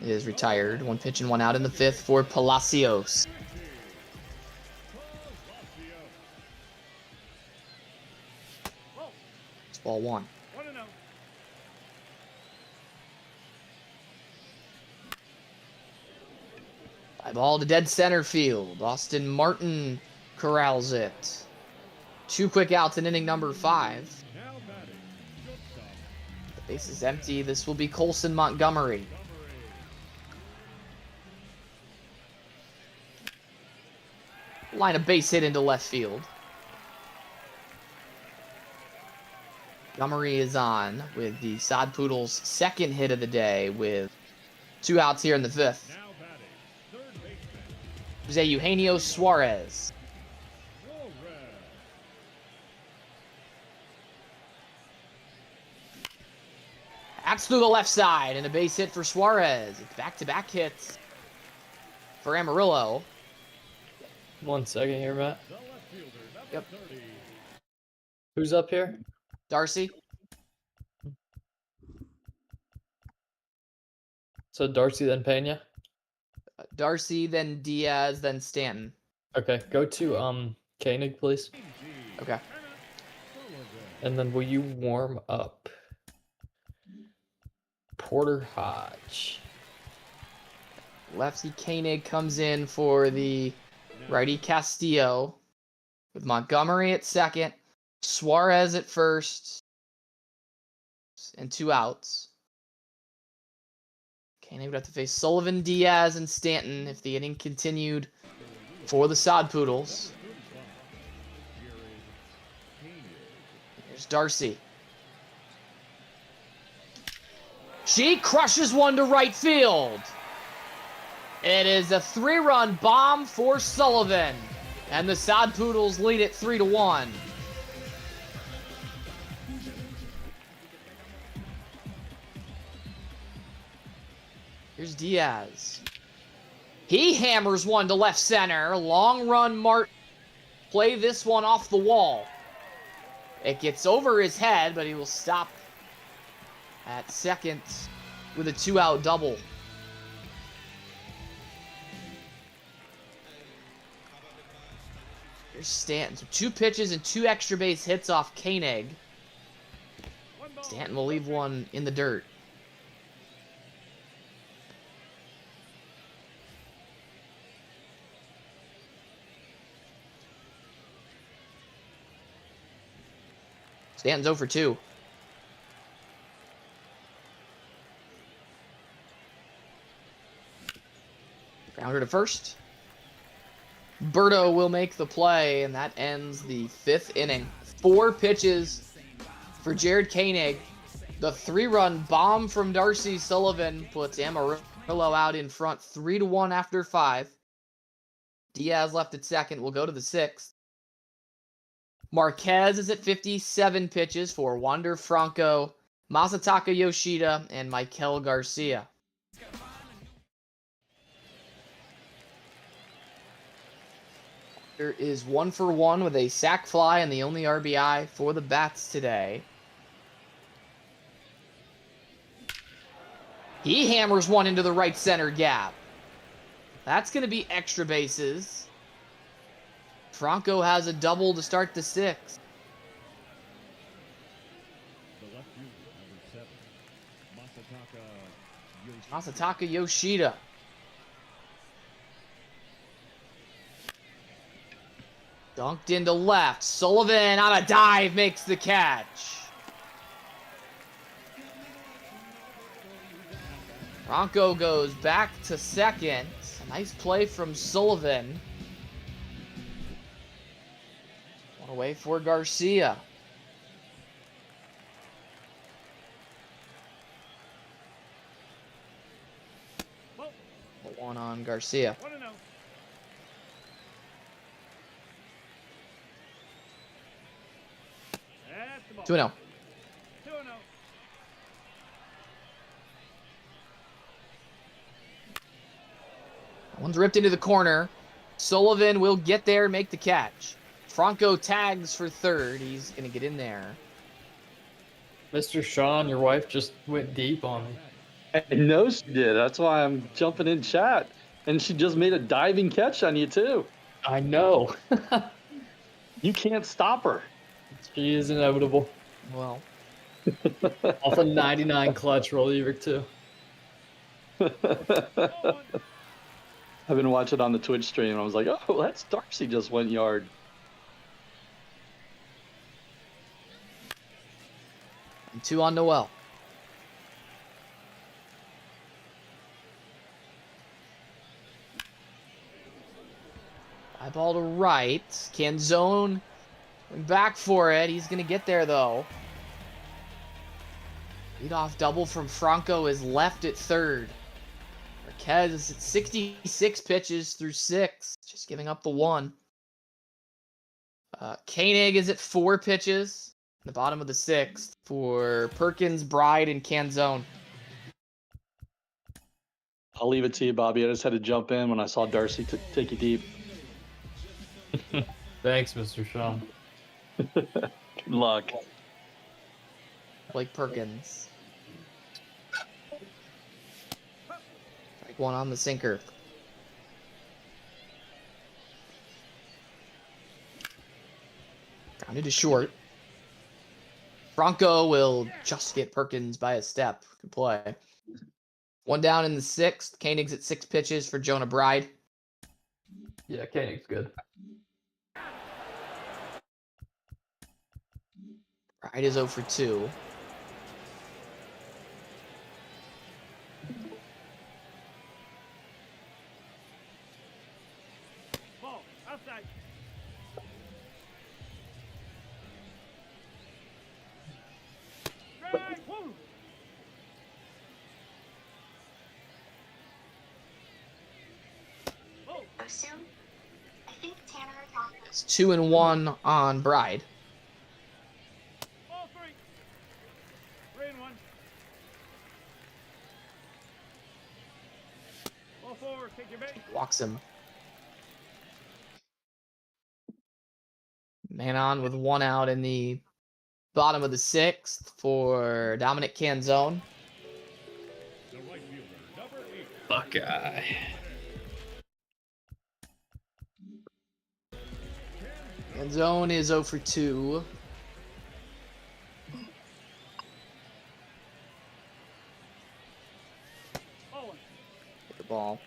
Speaker 1: is retired. 1 pitch and 1 out in the 5th for Palacios. It's ball 1.
Speaker 2: 1-0.
Speaker 1: Fly ball to dead center field. Austin Martin corrals it. 2 quick outs in inning number 5.
Speaker 2: Now batting. Shortstop.
Speaker 1: The base is empty. This will be Colson Montgomery. Line a base hit into left field. Montgomery is on with the Sod Poodles' second hit of the day with 2 outs here in the 5th.
Speaker 2: Now batting, third baseman,
Speaker 1: Jose Eugenio Suarez.
Speaker 2: Suarez.
Speaker 1: That's through the left side and a base hit for Suarez. It's back-to-back hits for Amarillo.
Speaker 6: 1 second here, Matt.
Speaker 2: The left fielder, number
Speaker 1: Yep.
Speaker 2: 30.
Speaker 6: Who's up here?
Speaker 1: Darcy.
Speaker 6: So Darcy, then Pena.
Speaker 1: Darcy, then Diaz, then Stanton.
Speaker 6: Okay, go to Koenig, please.
Speaker 1: Okay.
Speaker 6: And then will you warm up Porter Hodge?
Speaker 1: Lefty Koenig comes in for the righty Castillo with Montgomery at second, Suarez at first, and 2 outs. Koenig would have to face Sullivan, Diaz, and Stanton if the inning continued for the Sod Poodles. Here's Darcy. She crushes one to right field. It is a 3-run bomb for Sullivan, and the Sod Poodles lead it 3-1. Here's Diaz. He hammers one to left center. Long run, Mart. Play this one off the wall. It gets over his head, but he will stop at second with a 2-out double. Here's Stanton. So 2 pitches and 2 extra base hits off Koenig. Stanton will leave one in the dirt. Stanton's 0 for 2. Grounder to first. Berto will make the play, and that ends the 5th inning. 4 pitches for Jared Koenig. The 3-run bomb from Darcy Sullivan puts Amarillo out in front 3-1 after 5. Diaz left at second. Will go to the 6th. Marquez is at 57 pitches for Wander Franco, Masataka Yoshida, and Mikel Garcia. There is 1 for 1 with a sac fly and the only RBI for the Bats today. He hammers one into the right center gap. That's going to be extra bases. Franco has a double to start the 6th.
Speaker 2: The left fielder, number 7.
Speaker 1: Masataka Yoshida. Dunked into left. Sullivan on a dive makes the catch. Franco goes back to second. A nice play from Sullivan. One away for Garcia. One on Garcia.
Speaker 2: 1-0. That's the ball.
Speaker 1: 2-0.
Speaker 2: 2-0.
Speaker 1: One's ripped into the corner. Sullivan will get there and make the catch. Franco tags for third. He's going to get in there.
Speaker 6: Mr. Sean, your wife just went deep on me.
Speaker 7: I know she did. That's why I'm jumping in chat. And she just made a diving catch on you, too.
Speaker 6: I know.
Speaker 7: You can't stop her.
Speaker 6: She is inevitable.
Speaker 1: Well,
Speaker 6: Off a 99 clutch reliever, too.
Speaker 7: I've been watching on the Twitch stream, and I was like, oh, that's Darcy just went yard.
Speaker 1: and 2 on Noel. High ball to right. Canzone going back for it. He's going to get there, though. Leadoff double from Franco is left at third. Marquez is at 66 pitches through 6, just giving up the 1. Koenig is at 4 pitches, in the bottom of the 6th, for Perkins, Bride, and Canzone.
Speaker 7: I'll leave it to you, Bobby. I just had to jump in when I saw Darcy take you deep.
Speaker 6: Thanks, Mr. Sean.
Speaker 7: Good luck.
Speaker 1: Blake Perkins. Strike 1 on the sinker. Grounded to short. Franco will just get Perkins by a step. Good play. 1 down in the 6th. Koenig's at 6 pitches for Jonah Bride.
Speaker 6: Yeah, Koenig's good.
Speaker 1: Bride is 0 for 2.
Speaker 2: Ball. Outside. Strike. Woo. Oh.
Speaker 8: Soon, I think Tanner got
Speaker 1: It's 2 and 1 on Bride.
Speaker 2: Ball 3. 3 and 1. Ball 4. Take your bait.
Speaker 1: Walks him. Man on with 1 out in the bottom of the 6th for Dominic Canzone.
Speaker 2: The right fielder, number 8.
Speaker 6: Buckeye.
Speaker 1: Canzone is 0 for 2.
Speaker 2: Oh,
Speaker 1: Get the ball.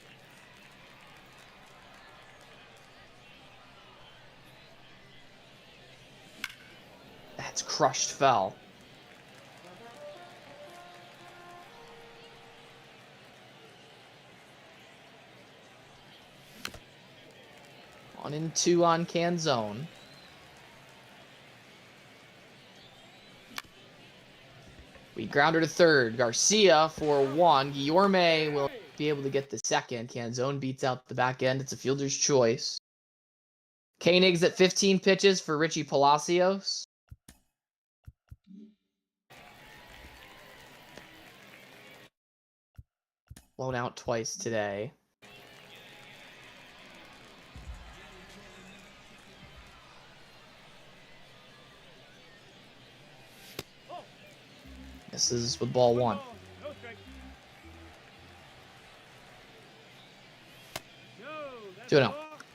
Speaker 1: That's crushed foul. One and 2 on Canzone. We grounder to third. Garcia for 1. Guillorme will be able to get the second. Canzone beats out the back end. It's a fielder's choice. Koenig's at 15 pitches for Richie Palacios. Blown out twice today. This is with ball 1.
Speaker 2: no strike. No, that's
Speaker 1: 2-0.
Speaker 2: a walk.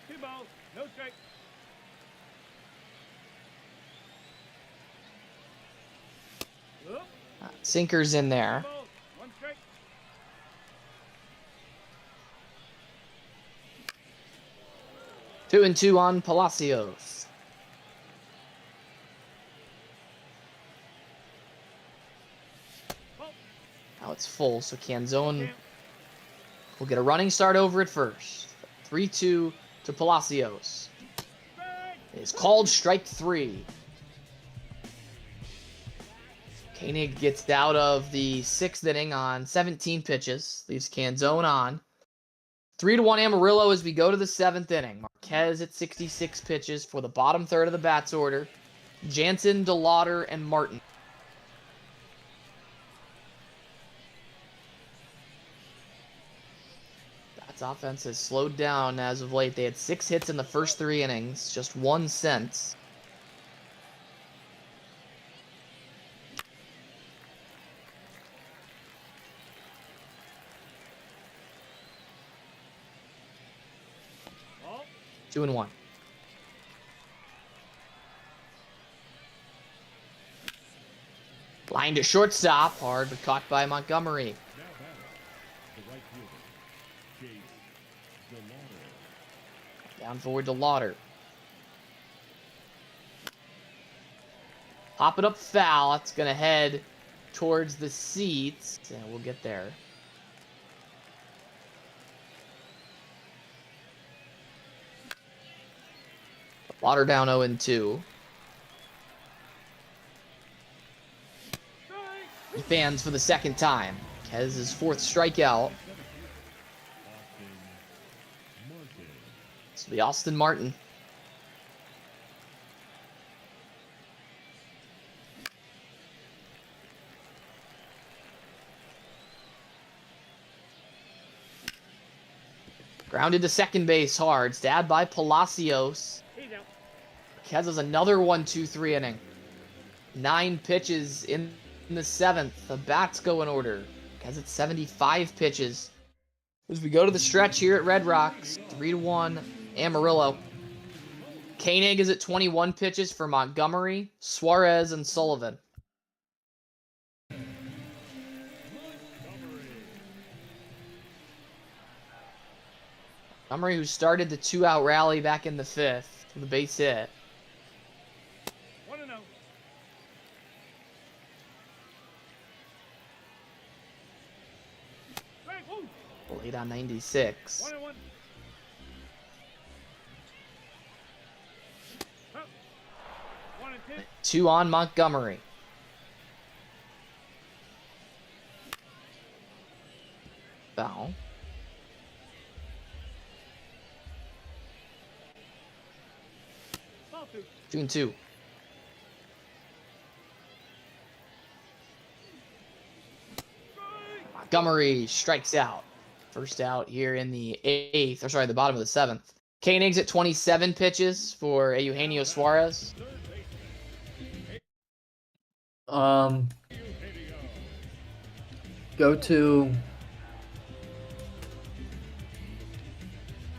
Speaker 2: 2 balls, no strike. Oop,
Speaker 1: Sinker's in there.
Speaker 2: 2 balls, 1 strike.
Speaker 1: Two and 2 on Palacios.
Speaker 2: Ball.
Speaker 1: Now it's full, so Canzone will get a running start over at first. 3-2 to Palacios.
Speaker 2: Strike.
Speaker 1: It's called strike 3. Koenig gets out of the 6th inning on 17 pitches. Leaves Canzone on. 3-1 Amarillo as we go to the 7th inning. Marquez at 66 pitches for the bottom third of the bats order. Jansen, DeLauder, and Martin. Bats offense has slowed down as of late. They had 6 hits in the first 3 innings, just 1 since.
Speaker 2: Ball.
Speaker 1: 2-1. Line to shortstop, hard but caught by Montgomery.
Speaker 4: Now batting, the right fielder, Chase DeLauder.
Speaker 1: Down forward to Lauder. Pop it up foul. That's going to head towards the seats. And we'll get there. Lauder down 0-2.
Speaker 2: Strike.
Speaker 1: fans for the second time. Kez's fourth strikeout. This will be Austin Martin. Grounded to second base hard. Stabbed by Palacios. Kez has another 1-2-3 inning. 9 pitches in the 7th. The bats go in order. Kez at 75 pitches. As we go to the stretch here at Red Rocks, 3-1 Amarillo. Koenig is at 21 pitches for Montgomery, Suarez, and Sullivan. Montgomery, who started the 2-out rally back in the 5th with a base hit. Late on 96. 2 on Montgomery. Foul. 2-2. Montgomery strikes out. First out here in the 8th, or sorry, the bottom of the 7th. Koenig's at 27 pitches for Eugenio Suarez.
Speaker 6: Go to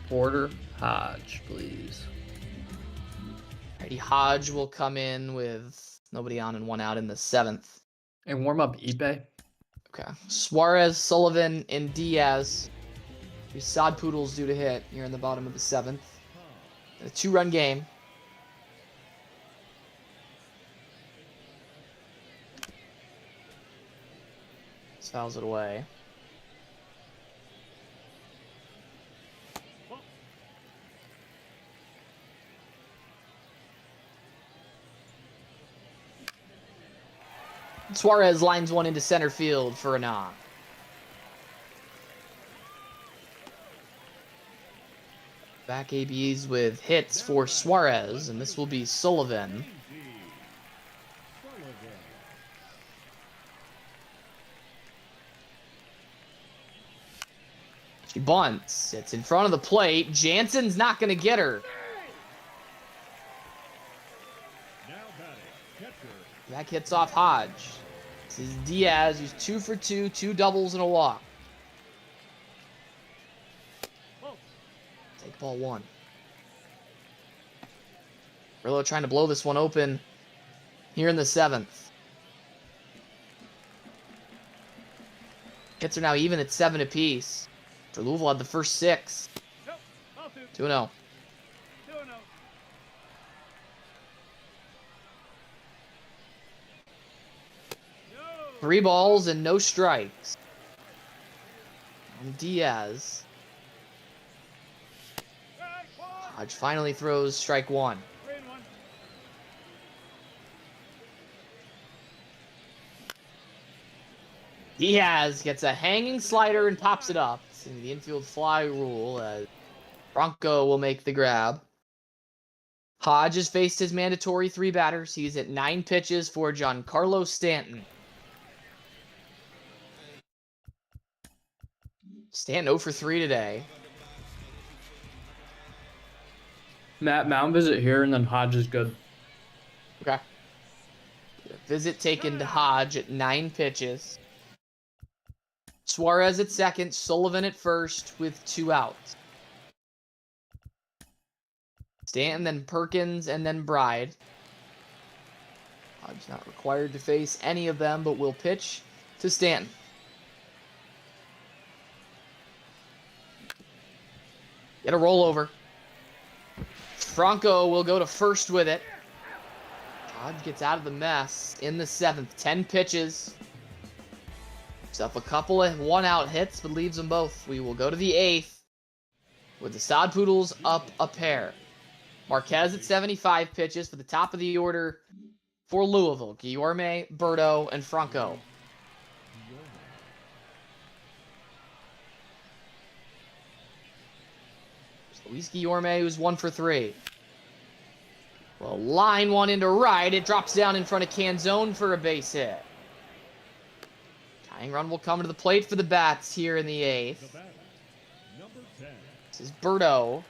Speaker 6: Porter Hodge, please.
Speaker 1: Alrighty, Hodge will come in with nobody on and 1 out in the 7th.
Speaker 6: And warm up eBay.
Speaker 1: Okay. Suarez, Sullivan, and Diaz. 3 sod Poodles due to hit here in the bottom of the 7th. A 2-run game. Fouls it away. Suarez lines one into center field for a knock. Back ABs with hits for Suarez, and this will be Sullivan. She bunts. It's in front of the plate. Jansen's not going to get her. Back hits off Hodge. This is Diaz, who's 2 for 2, 2 doubles and a walk. Take ball 1. Amarillo trying to blow this one open here in the 7th. Hits are now even at 7 apiece. For Louisville had the first 6. 2-0. 3 balls and no strikes. And Diaz. Hodge finally throws strike 1. Diaz gets a hanging slider and pops it up. It's in the infield fly rule. Bronco will make the grab. Hodge has faced his mandatory 3 batters. He's at 9 pitches for Giancarlo Stanton. Stanton 0 for 3 today.
Speaker 6: Matt, mound visit here, and then Hodge is good.
Speaker 1: Okay. Visit taken to Hodge at 9 pitches. Suarez at second, Sullivan at first with 2 outs. Stanton, then Perkins, and then Bride. Hodge not required to face any of them, but will pitch to Stanton. Get a rollover. Franco will go to first with it. Hodge gets out of the mess in the 7th. 10 pitches. Picks up a couple of 1-out hits, but leaves them both. We will go to the 8th with the Sod Poodles up a pair. Marquez at 75 pitches for the top of the order for Louisville. Guillorme, Berto, and Franco. Luis Guillorme, who's 1 for 3. Well, line one into right. It drops down in front of Canzone for a base hit. Tying run will come to the plate for the Bats here in the 8th.
Speaker 2: The batter, number 10.
Speaker 1: This is Berto.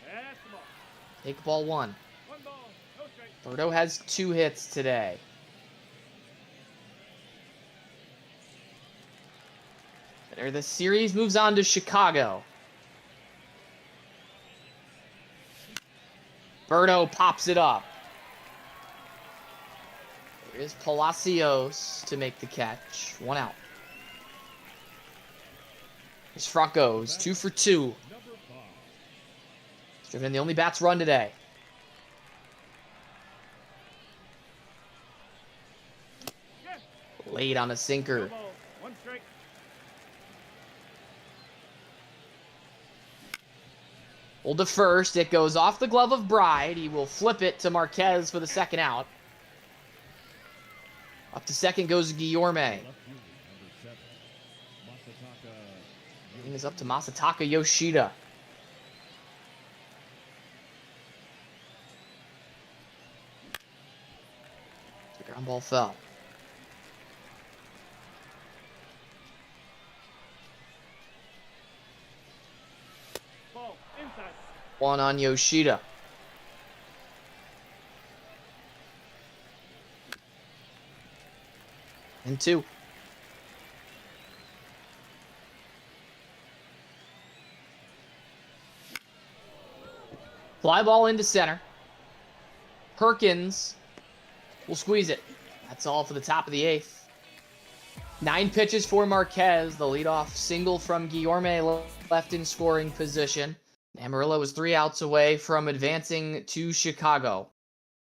Speaker 2: That's the ball.
Speaker 1: Take ball 1.
Speaker 2: 1 ball, no strike.
Speaker 1: Berto has 2 hits today. There, the series moves on to Chicago. Berto pops it up. There is Palacios to make the catch. 1 out. Here's Franco's 2 for 2.
Speaker 2: Number 5.
Speaker 1: He's driven in the only Bats run today. Late on a sinker.
Speaker 2: 1 ball, 1 strike.
Speaker 1: Hold to first. It goes off the glove of Bride. He will flip it to Marquez for the 2nd out. Up to second goes Guillorme.
Speaker 2: Left fielder, number 7. Masataka.
Speaker 1: Inning is up to Masataka Yoshida. The ground ball fell.
Speaker 2: Ball, inside.
Speaker 1: 1 on Yoshida. And 2. Fly ball into center. Perkins will squeeze it. That's all for the top of the 8th. 9 pitches for Marquez. The leadoff single from Guillorme left in scoring position. Amarillo was 3 outs away from advancing to Chicago.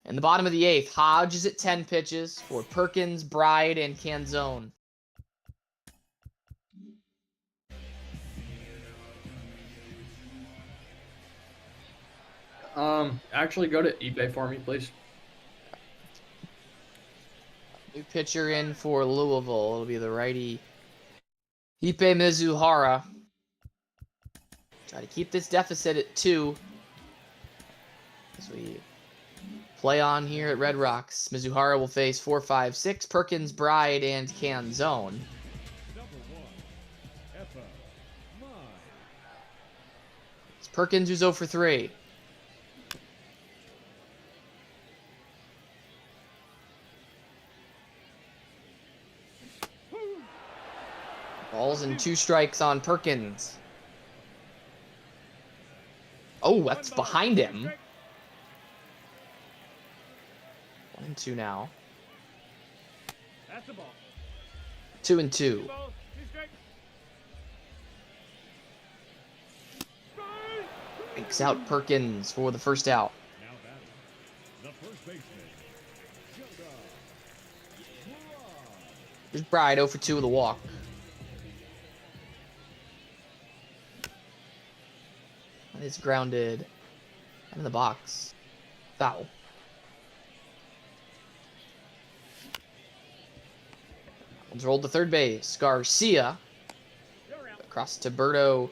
Speaker 1: In the bottom of the 8th, Hodge is at 10 pitches for Perkins, Bride, and Canzone.
Speaker 6: Actually, go to eBay for me, please.
Speaker 1: New pitcher in for Louisville. It'll be the righty Ipe Mizuhara. Try to keep this deficit at 2 as we play on here at Red Rocks. Mizuhara will face 4, 5, 6, Perkins, Bride, and Canzone.
Speaker 2: Number 1. Effa. Mine.
Speaker 1: It's Perkins who's 0 for 3. Balls and 2 strikes on Perkins. Oh, that's behind him. 1 and 2 now.
Speaker 2: That's the ball.
Speaker 1: 2 and 2.
Speaker 2: 2 balls, 2 strikes.
Speaker 1: Makes out Perkins for the 1st out.
Speaker 2: Now batting. The first baseman. Joda.
Speaker 1: Here's Bride 0 for 2 with a walk. That is grounded in the box. Foul. One's rolled to third base. Garcia across to Berto.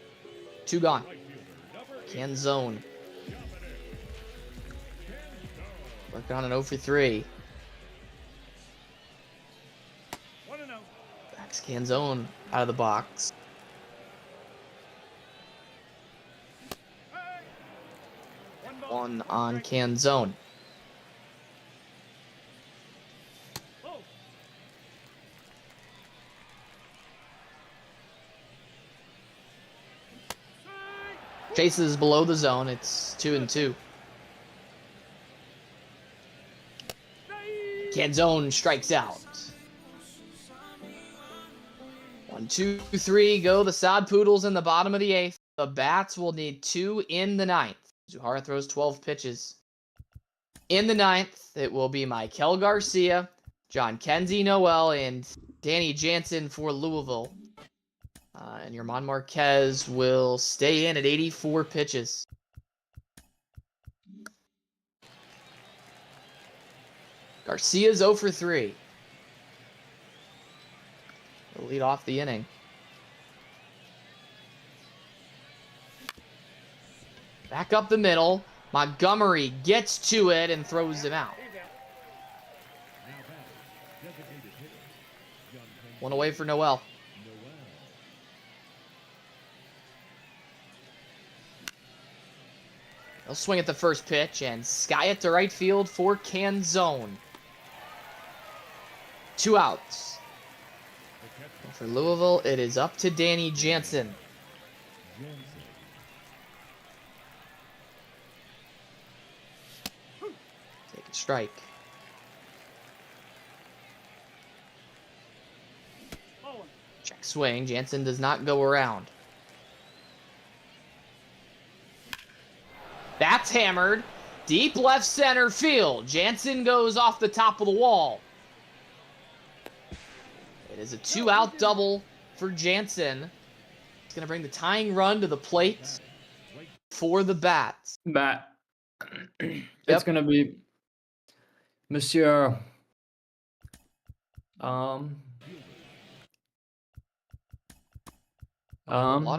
Speaker 1: 2 gone.
Speaker 2: Right fielder, number 8.
Speaker 1: Canzone. Working on an 0 for 3.
Speaker 2: 1-0.
Speaker 1: Backs Canzone out of the box.
Speaker 2: Hey! 1 ball.
Speaker 1: 1 on Canzone.
Speaker 2: Ball.
Speaker 1: Chases below the zone. It's 2 and 2. Canzone strikes out. 1, 2, 3 go the Sod Poodles in the bottom of the 8th. The Bats will need 2 in the 9th. Zuhara throws 12 pitches. In the 9th, it will be Michael Garcia, John Kenzie Noel, and Danny Jansen for Louisville. And Yerman Marquez will stay in at 84 pitches. Garcia's 0 for 3. He'll lead off the inning. Back up the middle. Montgomery gets to it and throws him out. One away for Noel. He'll swing at the first pitch and sky it to right field for Canzone. 2 outs. And for Louisville, it is up to Danny Jansen. Take a strike. Check swing. Jansen does not go around. That's hammered. Deep left center field. Jansen goes off the top of the wall. It is a 2-out double for Jansen. It's going to bring the tying run to the plate for the Bats.
Speaker 6: Matt. It's going to be Monsieur.
Speaker 1: Lauder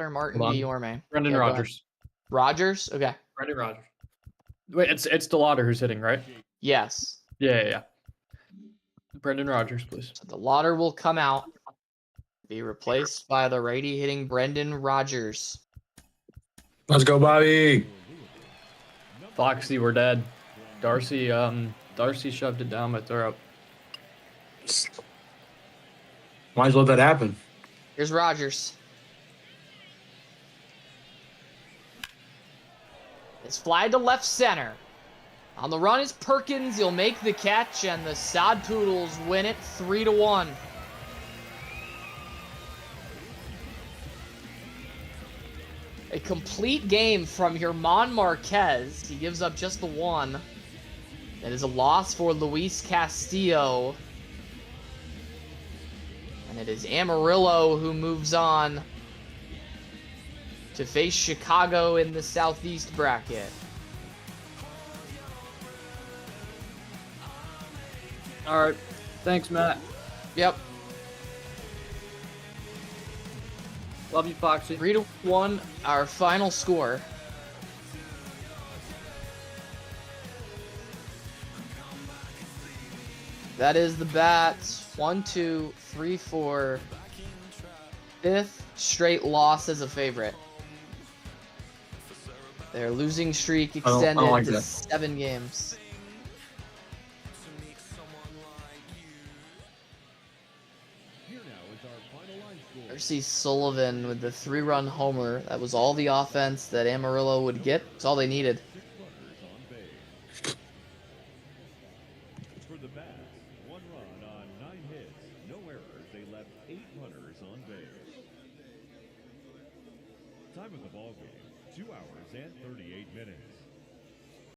Speaker 1: Martin
Speaker 6: hold on.
Speaker 1: Guillorme.
Speaker 6: Brendan
Speaker 1: Yeah, go ahead.
Speaker 6: Rodgers.
Speaker 1: Rogers? Okay.
Speaker 6: Brendan Rodgers. Wait, it's DeLauder who's hitting, right?
Speaker 1: Yes.
Speaker 6: Yeah. Brendan Rodgers, please.
Speaker 1: So the Lauder will come out, be replaced by the righty hitting Brendan Rodgers.
Speaker 9: Let's go, Bobby.
Speaker 6: Foxy, we're dead. Darcy shoved it down my throat.
Speaker 9: Might as well let that happen.
Speaker 1: Here's Rodgers. It's fly to left center. On the run is Perkins. He'll make the catch, and the Sod Poodles win it 3-1. A complete game from German Marquez. He gives up just the one. That is a loss for Luis Castillo. And it is Amarillo who moves on to face Chicago in the Southeast bracket.
Speaker 6: All right. Thanks, Matt.
Speaker 1: Yep.
Speaker 6: Love you, Foxy.
Speaker 1: 3-1, our final score. That is the Bats. 1, 2, 3, 4. 5th straight loss as a favorite. Their losing streak extended
Speaker 9: like
Speaker 1: to
Speaker 9: that.
Speaker 1: 7 games. Percy Sullivan with the 3-run homer. That was all the offense that Amarillo would get. It's all they needed.
Speaker 2: For the Bats, 1 run on 9 hits, no errors. They left 8 runners on base. Time of the ball game, 2 hours and 38 minutes.